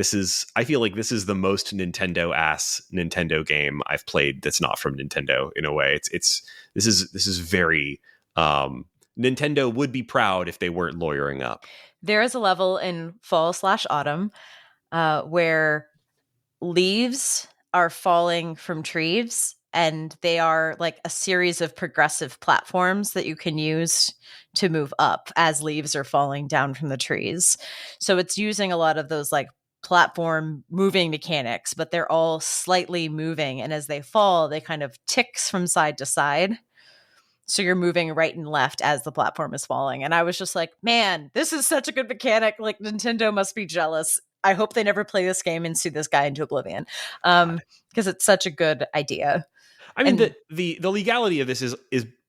I feel like this is the most Nintendo game I've played that's not from Nintendo in a way. This is very Nintendo would be proud if they weren't lawyering up. There is a level in Fall/Autumn where leaves are falling from trees, and they are like a series of progressive platforms that you can use to move up as leaves are falling down from the trees. So it's using a lot of those like platform moving mechanics, but they're all slightly moving, and as they fall, they kind of ticks from side to side. So you're moving right and left as the platform is falling. And I was just like, man, this is such a good mechanic. Like, Nintendo must be jealous. I hope they never play this game and sue this guy into oblivion, because it's such a good idea. I mean, the legality of this is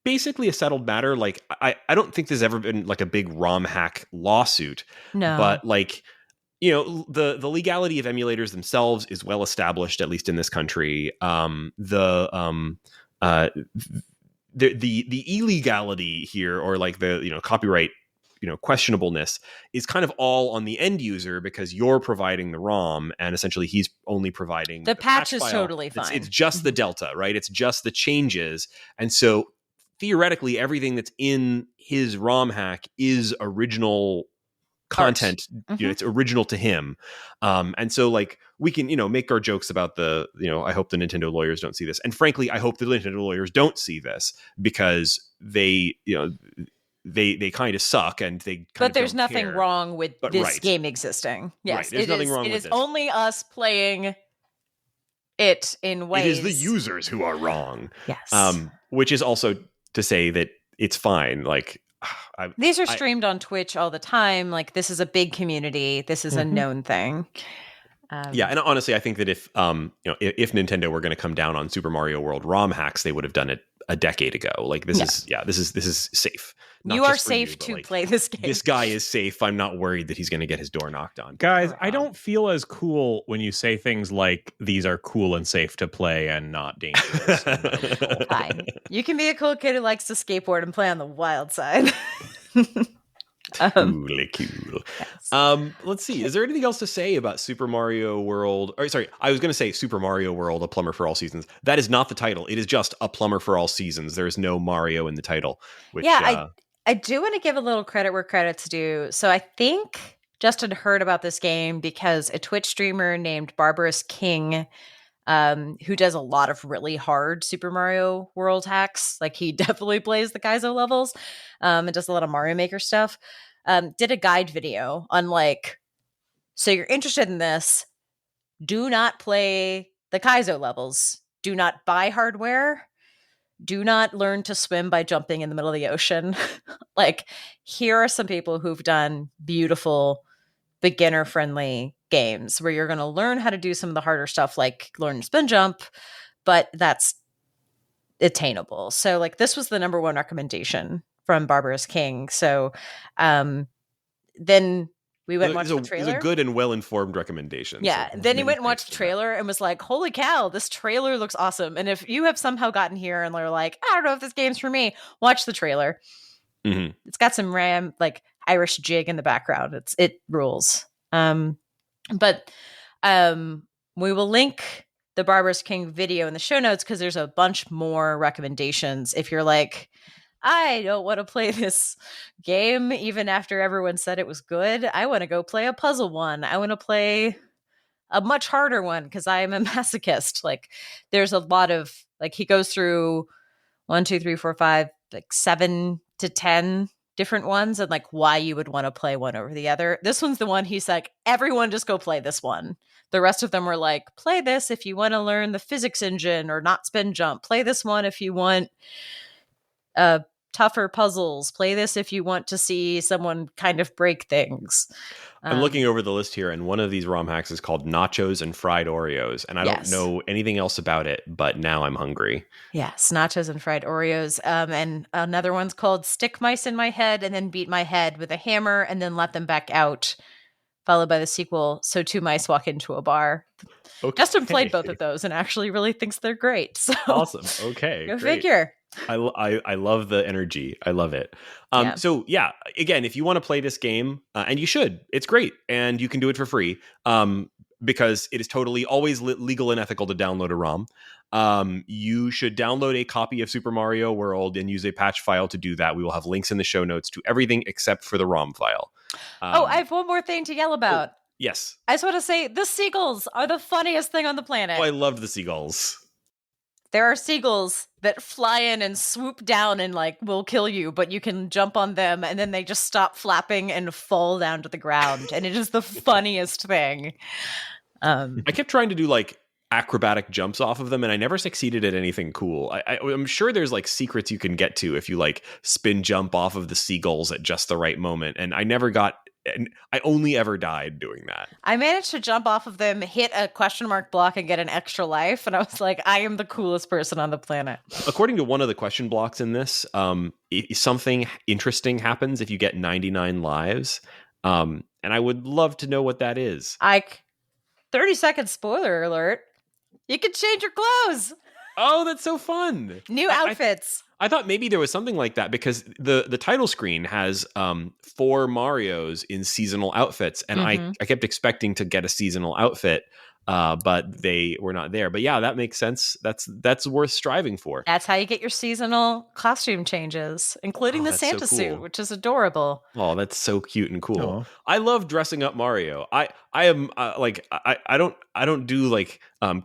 basically a settled matter. Like, I don't think there's ever been like a big Rom Hack lawsuit. No. But like, you know, the legality of emulators themselves is well established, at least in this country. The illegality here, or like the, you know, copyright, you know, questionableness, is kind of all on the end user, because you're providing the ROM and essentially he's only providing the patch is file. totally fine. It's just the delta, right? It's just the changes. And so theoretically, everything that's in his ROM hack is original content. You know, it's original to him. And so like we can, you know, make our jokes about the, you know, I hope the Nintendo lawyers don't see this. And frankly, I hope the Nintendo lawyers don't see this, because they, you know, they kind of suck, and they but there's nothing wrong with this game existing. Yes, right. There's nothing wrong with this. It is only us playing it in ways. It is the users who are wrong. Yes. Which is also to say that it's fine. Like, these are streamed on Twitch all the time. Like, this is a big community. This is a known thing. Yeah, and honestly, I think that if you know, if Nintendo were going to come down on Super Mario World ROM hacks, they would have done it a decade ago. Like, this is safe. Not you are just for safe you, to like, play this game. This guy is safe. I'm not worried that he's going to get his door knocked on. Guys, I don't feel as cool when you say things like these are cool and safe to play and not dangerous. Fine. You can be a cool kid who likes to skateboard and play on the wild side. Cool. Yes. Let's see. Is there anything else to say about Super Mario World? Or sorry, I was going to say Super Mario World: A Plumber for All Seasons. That is not the title. It is just A Plumber for All Seasons. There is no Mario in the title. Which, I do want to give a little credit where credit's due. So I think Justin heard about this game because a Twitch streamer named Barbarous King, who does a lot of really hard Super Mario World hacks, like he definitely plays the Kaizo levels, and does a lot of Mario Maker stuff, did a guide video on like, so you're interested in this, do not play the Kaizo levels, do not buy hardware, do not learn to swim by jumping in the middle of the ocean. Like, here are some people who've done beautiful beginner-friendly games where you're going to learn how to do some of the harder stuff, like learn to spin jump, but that's attainable. So, like, this was the number one recommendation from Barbarous King. So, then we went and watched the trailer. It's a good and well-informed recommendation. Yeah. So then he went and watched the trailer and was like, holy cow, this trailer looks awesome. And if you have somehow gotten here and are like, I don't know if this game's for me, watch the trailer. Mm-hmm. It's got some like Irish jig in the background. It rules. But we will link the Barbarous King video in the show notes, because there's a bunch more recommendations. If you're like, I don't want to play this game even after everyone said it was good. I want to go play a puzzle one. I want to play a much harder one because I am a masochist. Like, there's a lot of, like, he goes through 1, 2, 3, 4, 5, like 7 to 10 different ones, and like why you would want to play one over the other. This one's the one he's like, everyone just go play this one. The rest of them were like, play this if you want to learn the physics engine or not spin jump. Play this one if you want tougher puzzles. Play this if you want to see someone kind of break things. I'm looking over the list here, and one of these ROM hacks is called Nachos and Fried Oreos, and I don't know anything else about it, but now I'm hungry. Yes, nachos and fried Oreos. And another one's called Stick Mice in My Head and then beat my head with a hammer and then let them back out followed by the sequel, So Two Mice Walk Into a Bar. Okay. Justin played both of those and actually really thinks they're great. So Awesome. Okay. go Great. figure. I love the energy. I love it. Yeah. So yeah, again, if you want to play this game, and you should, it's great, and you can do it for free, because it is totally always legal and ethical to download a ROM. You should download a copy of Super Mario World and use a patch file to do that. We will have links in the show notes to everything except for the ROM file. I have one more thing to yell about. Yes. I just want to say the seagulls are the funniest thing on the planet. Oh, I loved the seagulls. There are seagulls that fly in and swoop down and will kill you, but you can jump on them and then they just stop flapping and fall down to the ground. And it is the funniest thing. I kept trying to do acrobatic jumps off of them, and I never succeeded at anything cool. I'm sure there's secrets you can get to if you spin jump off of the seagulls at just the right moment, and I never got. And I only ever died doing that. I managed to jump off of them, hit a question mark block, and get an extra life. And I was like, I am the coolest person on the planet. According to one of the question blocks in this, something interesting happens if you get 99 lives. And I would love to know what that is. 30-second spoiler alert. You can change your clothes. Oh, that's so fun. New outfits. I thought maybe there was something like that because the title screen has 4 Marios in seasonal outfits, and I kept expecting to get a seasonal outfit, but they were not there. But yeah, that makes sense. That's worth striving for. That's how you get your seasonal costume changes, including the Santa suit, which is adorable. Oh, that's so cute and cool. Aww. I love dressing up Mario. I am I don't do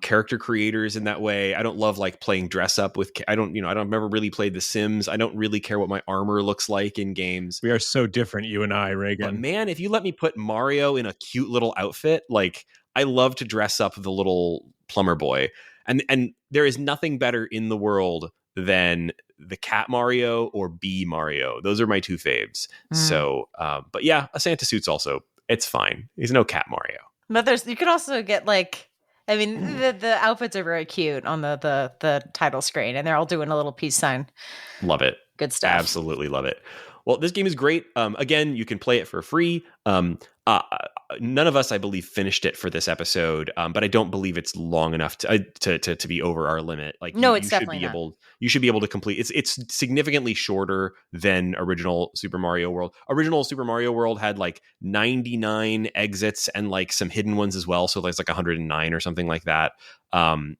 character creators in that way. I don't love playing dress up with. I've never really played The Sims. I don't really care what my armor looks like in games. We are so different, you and I, Raygan. But man, if you let me put Mario in a cute little outfit, I love to dress up the little plumber boy. And there is nothing better in the world than the cat Mario or bee Mario. Those are my 2 faves. So, but yeah, a Santa suit's also, it's fine. He's no cat Mario. But you could also get the outfits are very cute on the title screen, and they're all doing a little peace sign. Love it. Good stuff. Absolutely love it. Well, this game is great. Again, you can play it for free. None of us, I believe, finished it for this episode, but I don't believe it's long enough to be over our limit. No, it's definitely not. You should be able to complete. It's significantly shorter than original Super Mario World. Original Super Mario World had 99 exits and some hidden ones as well. So there's 109 or something like that.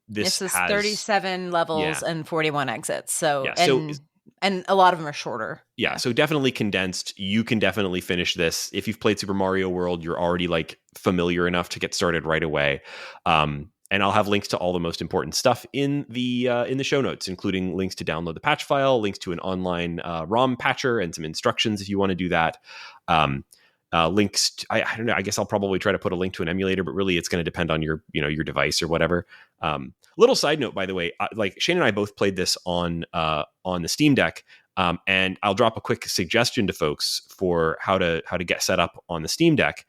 This is has 37 levels and 41 exits. So yeah, and a lot of them are shorter. Yeah, so definitely condensed. You can definitely finish this. If you've played Super Mario World, you're already familiar enough to get started right away. And I'll have links to all the most important stuff in the show notes, including links to download the patch file, links to an online ROM patcher, and some instructions if you want to do that. Links to, I don't know, I guess I'll probably try to put a link to an emulator, but really it's going to depend on your device or whatever. Little side note, by the way, Shane and I both played this on the Steam Deck, and I'll drop a quick suggestion to folks for how to get set up on the Steam Deck.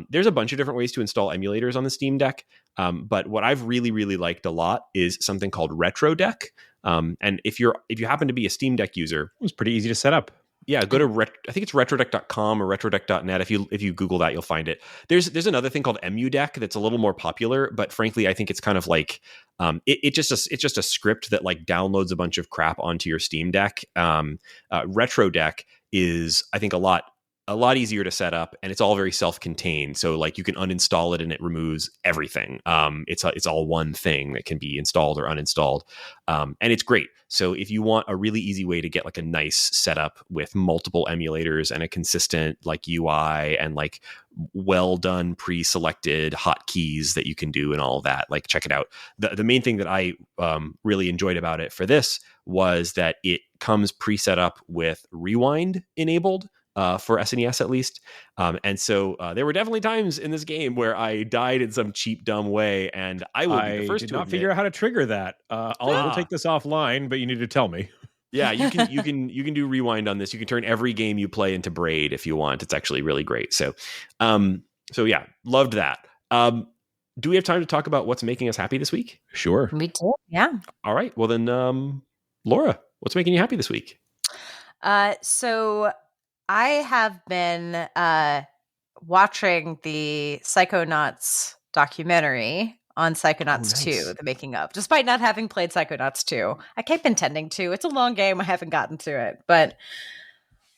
There's a bunch of different ways to install emulators on the Steam Deck, but what I've really, really liked a lot is something called Retro Deck. And if you happen to be a Steam Deck user, it was pretty easy to set up. Yeah, go to I think it's retrodeck.com or retrodeck.net. If you Google that, you'll find it. There's another thing called EmuDeck that's a little more popular, but frankly, I think it's kind of it's just a script that downloads a bunch of crap onto your Steam Deck. RetroDeck is, I think, a lot easier to set up, and it's all very self-contained. So you can uninstall it and it removes everything. It's all one thing that can be installed or uninstalled. And it's great. So if you want a really easy way to get a nice setup with multiple emulators and a consistent UI and well done pre-selected hotkeys that you can do and all of that, check it out. The main thing that I really enjoyed about it for this was that it comes pre-set up with rewind enabled. For SNES at least. And so there were definitely times in this game where I died in some cheap, dumb way, and I will be the first to admit, figure out how to trigger that. I'll take this offline, but you need to tell me. Yeah, you can do rewind on this. You can turn every game you play into Braid if you want. It's actually really great. So yeah, loved that. Do we have time to talk about what's making us happy this week? Sure. Me too. Yeah. All right. Well then, Laura, what's making you happy this week? So I have been watching the Psychonauts documentary on Psychonauts nice. 2, the making of, despite not having played Psychonauts 2. I keep intending to. It's a long game. I haven't gotten to it, but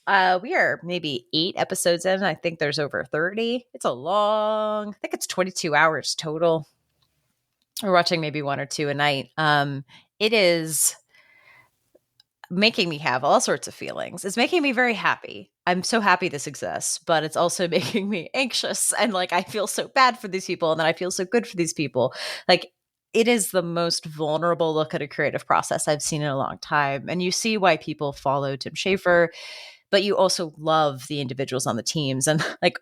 we are maybe 8 episodes in. I think there's over 30. It's I think it's 22 hours total. We're watching maybe 1 or 2 a night. It is making me have all sorts of feelings. It's making me very happy. I'm so happy this exists, but it's also making me anxious. And like, I feel so bad for these people. And then I feel so good for these people. Like, it is the most vulnerable look at a creative process I've seen in a long time. And you see why people follow Tim Schafer, but you also love the individuals on the teams. And like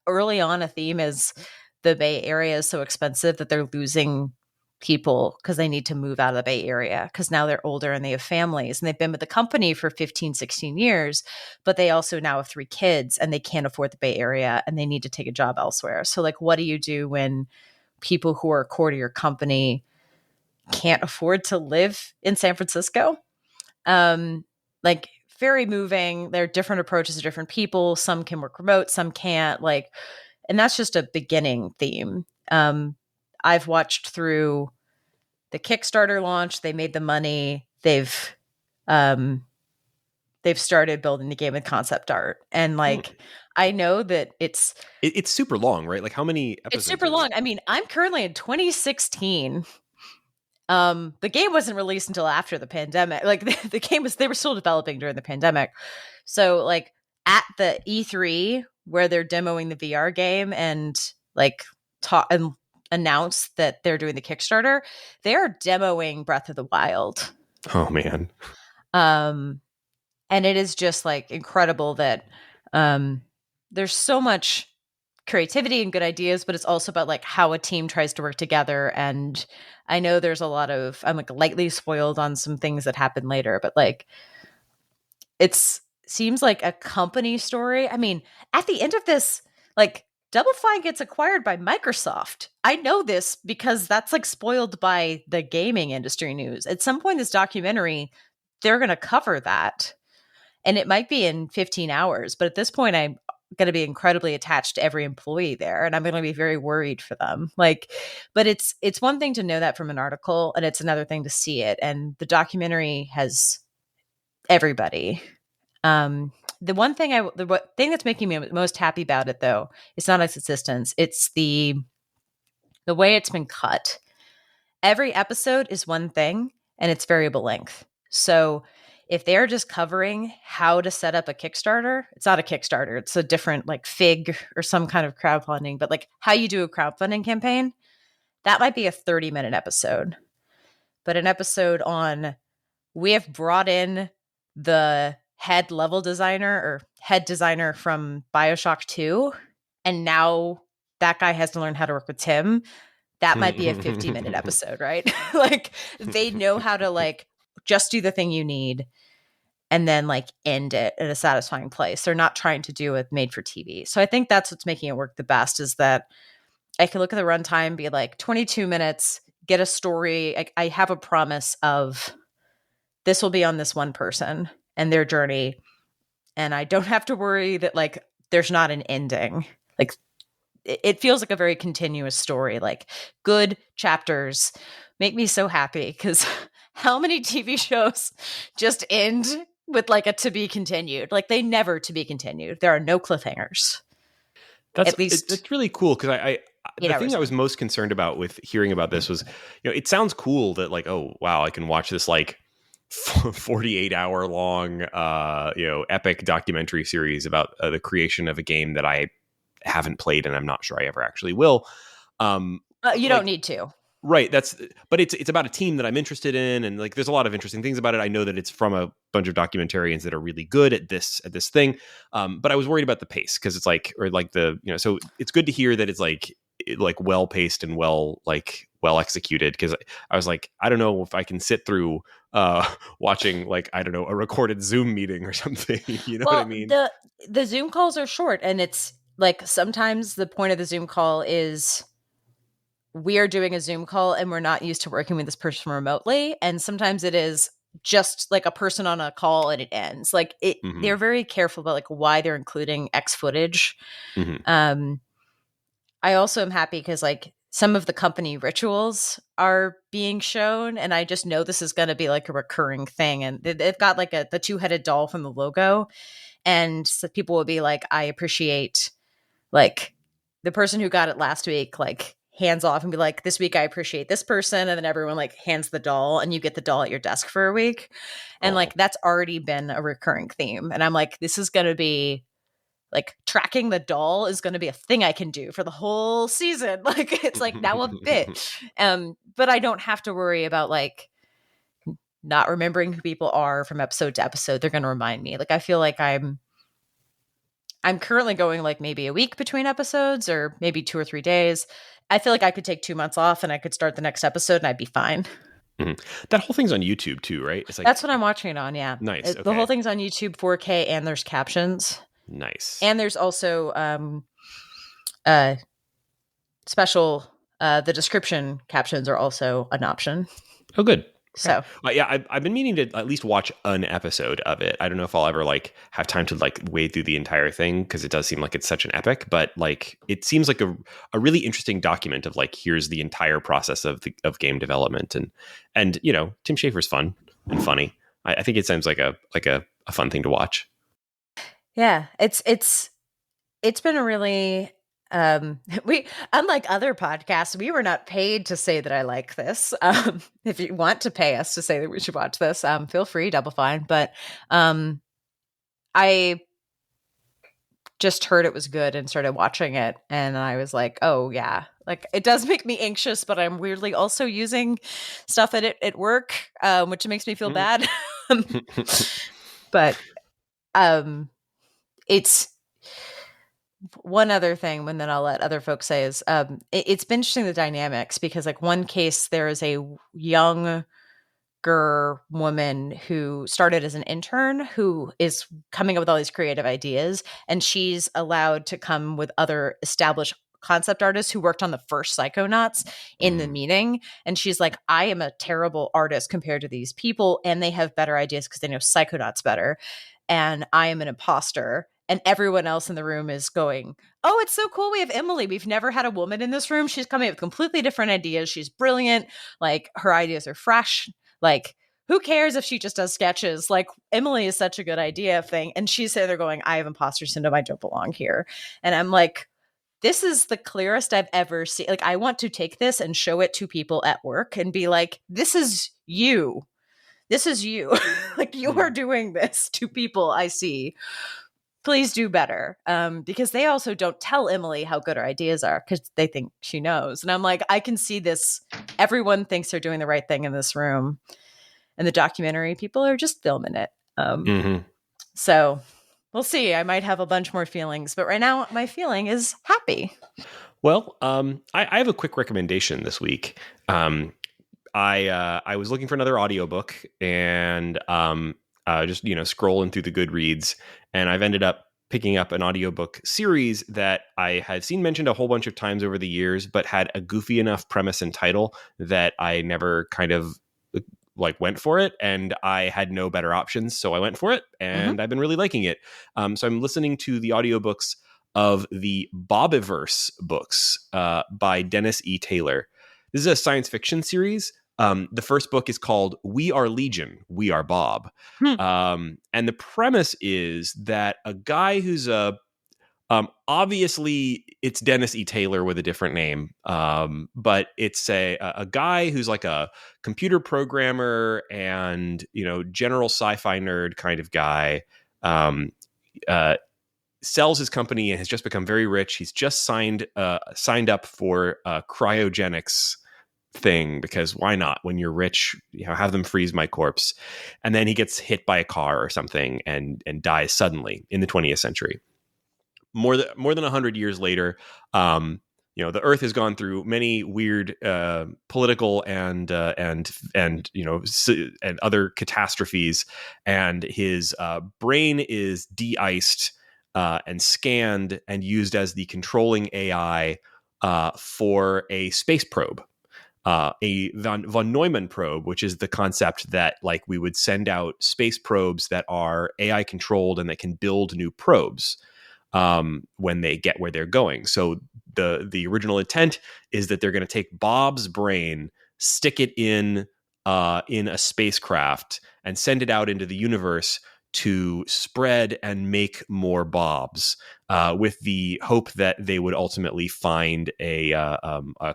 early on, a theme is the Bay Area is so expensive that they're losing people because they need to move out of the Bay Area because now they're older and they have families and they've been with the company for 15, 16 years, but they also now have 3 kids and they can't afford the Bay Area and they need to take a job elsewhere. So like, what do you do when people who are core to your company can't afford to live in San Francisco? Like, very moving. There are different approaches to different people. Some can work remote, some can't. Like, and that's just a beginning theme. I've watched through the Kickstarter launch. They made the money. They've started building the game with concept art. And like, I know that it's super long, right? Like, how many episodes? It's super long. I mean, I'm currently in 2016. The game wasn't released until after the pandemic. Like the game they were still developing during the pandemic. So like at the E3 where they're demoing the VR game and like and announce that they're doing the Kickstarter, they're demoing Breath of the Wild. Oh man. And it is just like incredible that there's so much creativity and good ideas, but it's also about like how a team tries to work together. And I know there's a lot of, I'm like lightly spoiled on some things that happen later, but like seems like a company story. I mean, at the end of this, like Double Fine gets acquired by Microsoft. I know this because that's like spoiled by the gaming industry news. At some point in this documentary, they're going to cover that. And it might be in 15 hours, but at this point, I'm going to be incredibly attached to every employee there, and I'm going to be very worried for them. Like, but it's one thing to know that from an article, and it's another thing to see it. And the documentary has everybody. The thing that's making me most happy about it, though, it's not its assistance. It's the way it's been cut. Every episode is one thing, and it's variable length. So if they're just covering how to set up a Kickstarter, it's not a Kickstarter. It's a different like Fig or some kind of crowdfunding, but like how you do a crowdfunding campaign, that might be a 30-minute episode. But an episode on, we have brought in the head designer from BioShock 2, and now that guy has to learn how to work with Tim. That might be a 50-minute episode, right? Like they know how to like just do the thing you need and then like end it at a satisfying place. They're not trying to do it made for TV. So I think that's what's making it work the best, is that I can look at the runtime, be like 22 minutes, get a story. I have a promise of this will be on this one person and their journey. And I don't have to worry that like there's not an ending. Like it feels like a very continuous story. Like good chapters make me so happy, because how many TV shows just end with like a to be continued? Like they never to be continued. There are no cliffhangers. At least it's really cool, because the thing I was in. most concerned about with hearing about this was, it sounds cool that like, oh wow, I can watch this like 48-hour long epic documentary series about the creation of a game that I haven't played and I'm not sure I ever actually will. You don't need to. Right. But it's about a team that I'm interested in, and like there's a lot of interesting things about it. I know that it's from a bunch of documentarians that are really good at this thing. But I was worried about the pace, because it's like, or like so it's good to hear that it's like well paced and well executed, because I was like, I don't know if I can sit through watching like, I don't know, a recorded Zoom meeting or something. You know what I mean? The Zoom calls are short, and it's like sometimes the point of the Zoom call is we are doing a Zoom call and we're not used to working with this person remotely. And sometimes it is, just like a person on a call and it ends. Like they're very careful about like why they're including X footage. I also am happy because like some of the company rituals are being shown, and I just know this is going to be like a recurring thing. And they've got like the 2-headed doll from the logo, and so people will be like, I appreciate like the person who got it last week, like hands off and be like, this week I appreciate this person, and then everyone like hands the doll and you get the doll at your desk for a week. And like that's already been a recurring theme, and I'm like, this is going to be like tracking the doll is going to be a thing I can do for the whole season. Like it's like now a bit. But I don't have to worry about like not remembering who people are from episode to episode. They're going to remind me. Like I feel like I'm currently going like maybe a week between episodes or maybe 2 or 3 days. I feel like I could take 2 months off and I could start the next episode and I'd be fine. That whole thing's on YouTube too, right? It's like that's what I'm watching it on. Yeah. Nice. Okay. The whole thing's on YouTube 4K and there's captions. Nice. And there's also special the description captions are also an option. Oh, good. So yeah, I've been meaning to at least watch an episode of it. I don't know if I'll ever like have time to like wade through the entire thing because it does seem like it's such an epic. But like it seems like a really interesting document of like here's the entire process of game development and you know Tim Schafer's fun and funny. I think it sounds like a fun thing to watch. Yeah, it's been a really we unlike other podcasts, we were not paid to say that I like this. If you want to pay us to say that we should watch this, feel free, Double Fine. But I just heard it was good and started watching it, and I was like, oh yeah, like it does make me anxious, but I'm weirdly also using stuff at work, which makes me feel bad. But it's one other thing, and then I'll let other folks say is it's been interesting the dynamics because like one case there is a younger woman who started as an intern who is coming up with all these creative ideas, and she's allowed to come with other established concept artists who worked on the first Psychonauts in the meeting. And she's like, I am a terrible artist compared to these people, and they have better ideas because they know Psychonauts better. And I am an imposter. And everyone else in the room is going, oh, it's so cool. We have Emily. We've never had a woman in this room. She's coming up with completely different ideas. She's brilliant. Like her ideas are fresh. Like who cares if she just does sketches? Like Emily is such a good idea thing. And she's sitting there going, I have imposter syndrome. I don't belong here. And I'm like, this is the clearest I've ever seen. Like I want to take this and show it to people at work and be like, this is you. This is you. Like you are doing this to people I see. Please do better. Because they also don't tell Emily how good her ideas are because they think she knows. And I'm like, I can see this. Everyone thinks they're doing the right thing in this room. And the documentary people are just filming it. So we'll see. I might have a bunch more feelings. But right now, my feeling is happy. Well, I have a quick recommendation this week. I was looking for another audiobook and just scrolling through the Goodreads, and I've ended up picking up an audiobook series that I have seen mentioned a whole bunch of times over the years, but had a goofy enough premise and title that I never kind of like went for it, and I had no better options, so I went for it, and I've been really liking it. So I'm listening to the audiobooks of the Bobiverse books by Dennis E. Taylor. This is a science fiction series. The first book is called We Are Legion, We Are Bob. And the premise is that a guy who's obviously it's Dennis E. Taylor with a different name, but it's a guy who's like a computer programmer and, general sci-fi nerd kind of guy, sells his company and has just become very rich. He's just signed up for cryogenics thing because why not? When you're rich, have them freeze my corpse. And then he gets hit by a car or something and dies suddenly in the 20th century. More than 100 years later, the Earth has gone through many weird political and other catastrophes, and his brain is de-iced and scanned and used as the controlling AI for a space probe. a von Neumann probe, which is the concept that like we would send out space probes that are AI controlled and that can build new probes when they get where they're going. So the original intent is that they're going to take Bob's brain, stick it in a spacecraft, and send it out into the universe to spread and make more Bobs, with the hope that they would ultimately find a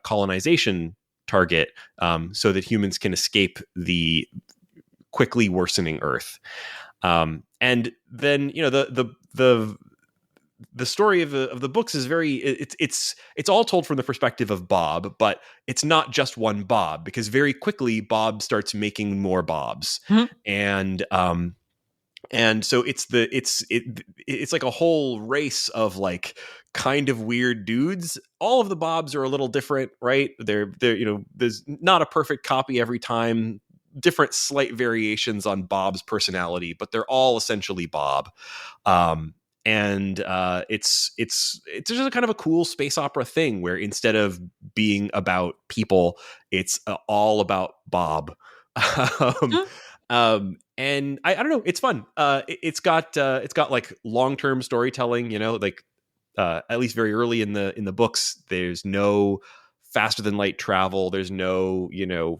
colonization target, so that humans can escape the quickly worsening Earth. And then the story of the books is very it's all told from the perspective of Bob, but it's not just one Bob, because very quickly Bob starts making more Bobs. And so it's like a whole race of like kind of weird dudes. All of the Bobs are a little different, right? They're there's not a perfect copy every time. Different slight variations on Bob's personality, but they're all essentially Bob. And it's just a kind of a cool space opera thing where instead of being about people, it's all about Bob. And I don't know, it's fun. It's got like long-term storytelling, like at least very early in the books, there's no faster than light travel. There's no,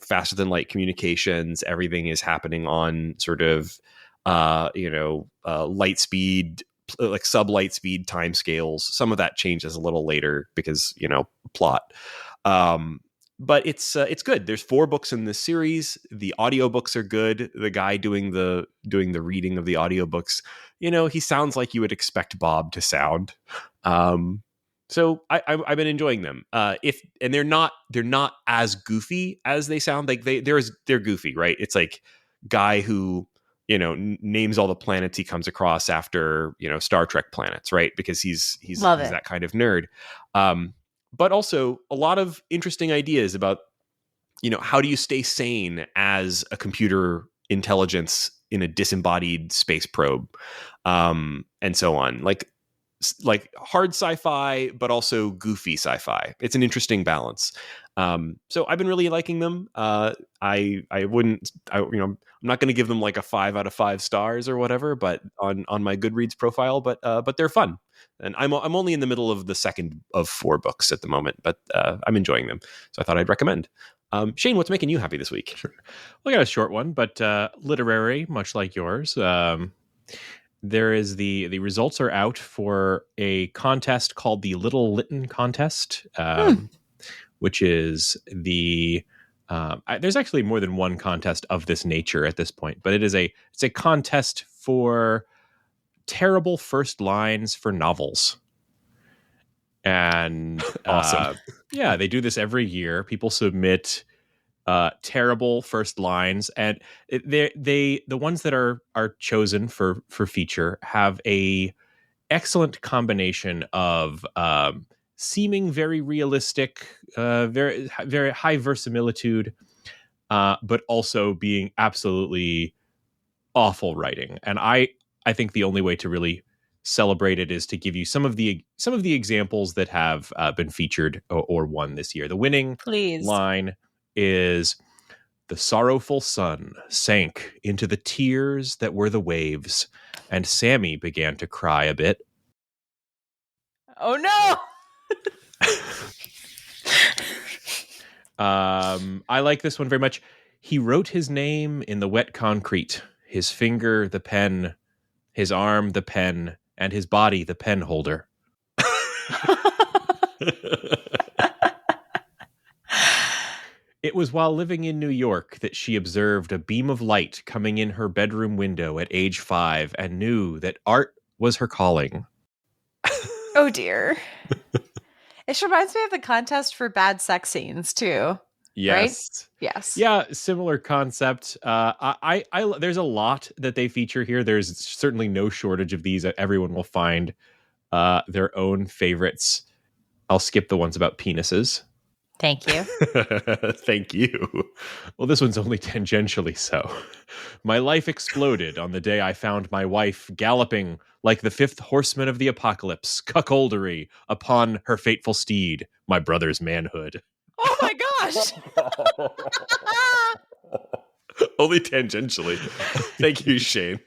faster than light communications. Everything is happening on sort of, light speed, like sub light speed timescales. Some of that changes a little later because, plot. But it's good. There's 4 books in this series. The audiobooks are good. The guy doing the reading of the audiobooks, he sounds like you would expect Bob to sound. So I've been enjoying them. And they're not as goofy as they sound. Like they're goofy, right? It's like guy who names all the planets he comes across after Star Trek planets, right? Because he's that kind of nerd. But also a lot of interesting ideas about, how do you stay sane as a computer intelligence in a disembodied space probe, and so on. Like hard sci-fi, but also goofy sci-fi. It's an interesting balance. So I've been really liking them. I'm not going to give them like a 5 out of 5 stars or whatever, but on my Goodreads profile, but they're fun. And I'm only in the middle of the second of 4 books at the moment, but I'm enjoying them. So I thought I'd recommend. Shane, what's making you happy this week? Sure. Well, I got a short one, but literary, much like yours. There is the results are out for a contest called the Little Lytton contest, which is there's actually more than one contest of this nature at this point, but it's a contest for terrible first lines for novels. And awesome. Yeah, they do this every year. People submit terrible first lines, and the ones that are chosen for feature have a excellent combination of seeming very realistic, very very high verisimilitude, but also being absolutely awful writing. And I think the only way to really celebrate it is to give you some of the examples that have been featured or won this year. The winning line is: "The sorrowful sun sank into the tears that were the waves, and Sammy began to cry a bit." Oh no! I like this one very much. "He wrote his name in the wet concrete, his finger the pen, his arm the pen, and his body the pen holder." "It was while living in New York that she observed a beam of light coming in her bedroom window at age 5 and knew that art was her calling." Oh dear. It reminds me of the contest for bad sex scenes too. Yes. Right? Yes. Yeah, similar concept. I there's a lot that they feature here. There's certainly no shortage of these. Everyone will find their own favorites. I'll skip the ones about penises. Thank you. Thank you. Well, this one's only tangentially so. "My life exploded on the day I found my wife galloping like the 5th horseman of the apocalypse, cuckoldery, upon her fateful steed, my brother's manhood." Oh my god! gosh! Only tangentially. Thank you, Shane.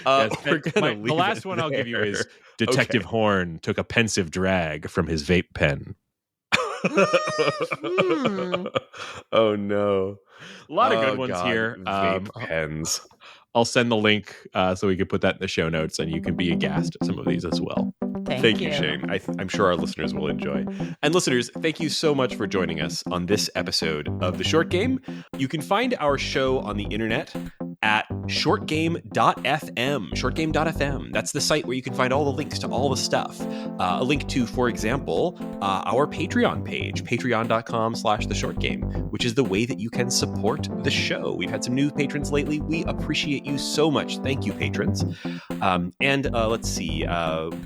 The last one I'll give you is Detective Horn took a pensive drag from his vape pen. Oh no! A lot of good ones here. Vape pens. I'll send the link so we can put that in the show notes, and you can be aghast at some of these as well. Thank you, Shane. I'm sure our listeners will enjoy. And listeners, thank you so much for joining us on this episode of The Short Game. You can find our show on the internet at shortgame.fm. Shortgame.fm. That's the site where you can find all the links to all the stuff. A link to, for example, our Patreon page, patreon.com/theshortgame, which is the way that you can support the show. We've had some new patrons lately. We appreciate you so much. Thank you, patrons. Let's see.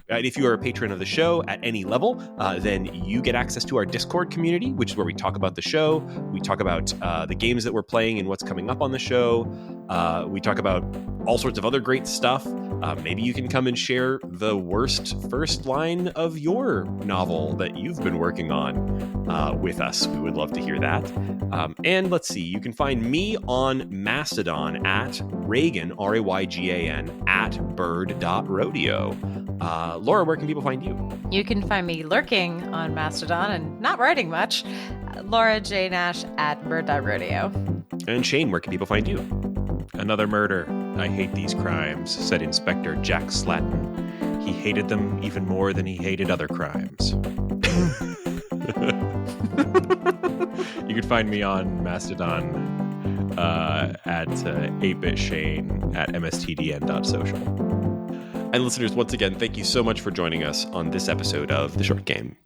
If you are a patron of the show at any level, then you get access to our Discord community, which is where we talk about the show. We talk about the games that we're playing and what's coming up on the show. We talk about all sorts of other great stuff. Maybe you can come and share the worst first line of your novel that you've been working on with us. We would love to hear that. And let's see, you can find me on Mastodon at Raygan, Raygan, at bird.rodeo. Laura, where can people find you? You can find me lurking on Mastodon and not writing much. Laura J. Nash at bird.rodeo. And Shane, where can people find you? Another murder. I hate these crimes, said Inspector Jack Slatton. He hated them even more than he hated other crimes. You can find me on Mastodon at 8bitshane at mstdn.social. And listeners, once again, thank you so much for joining us on this episode of The Short Game.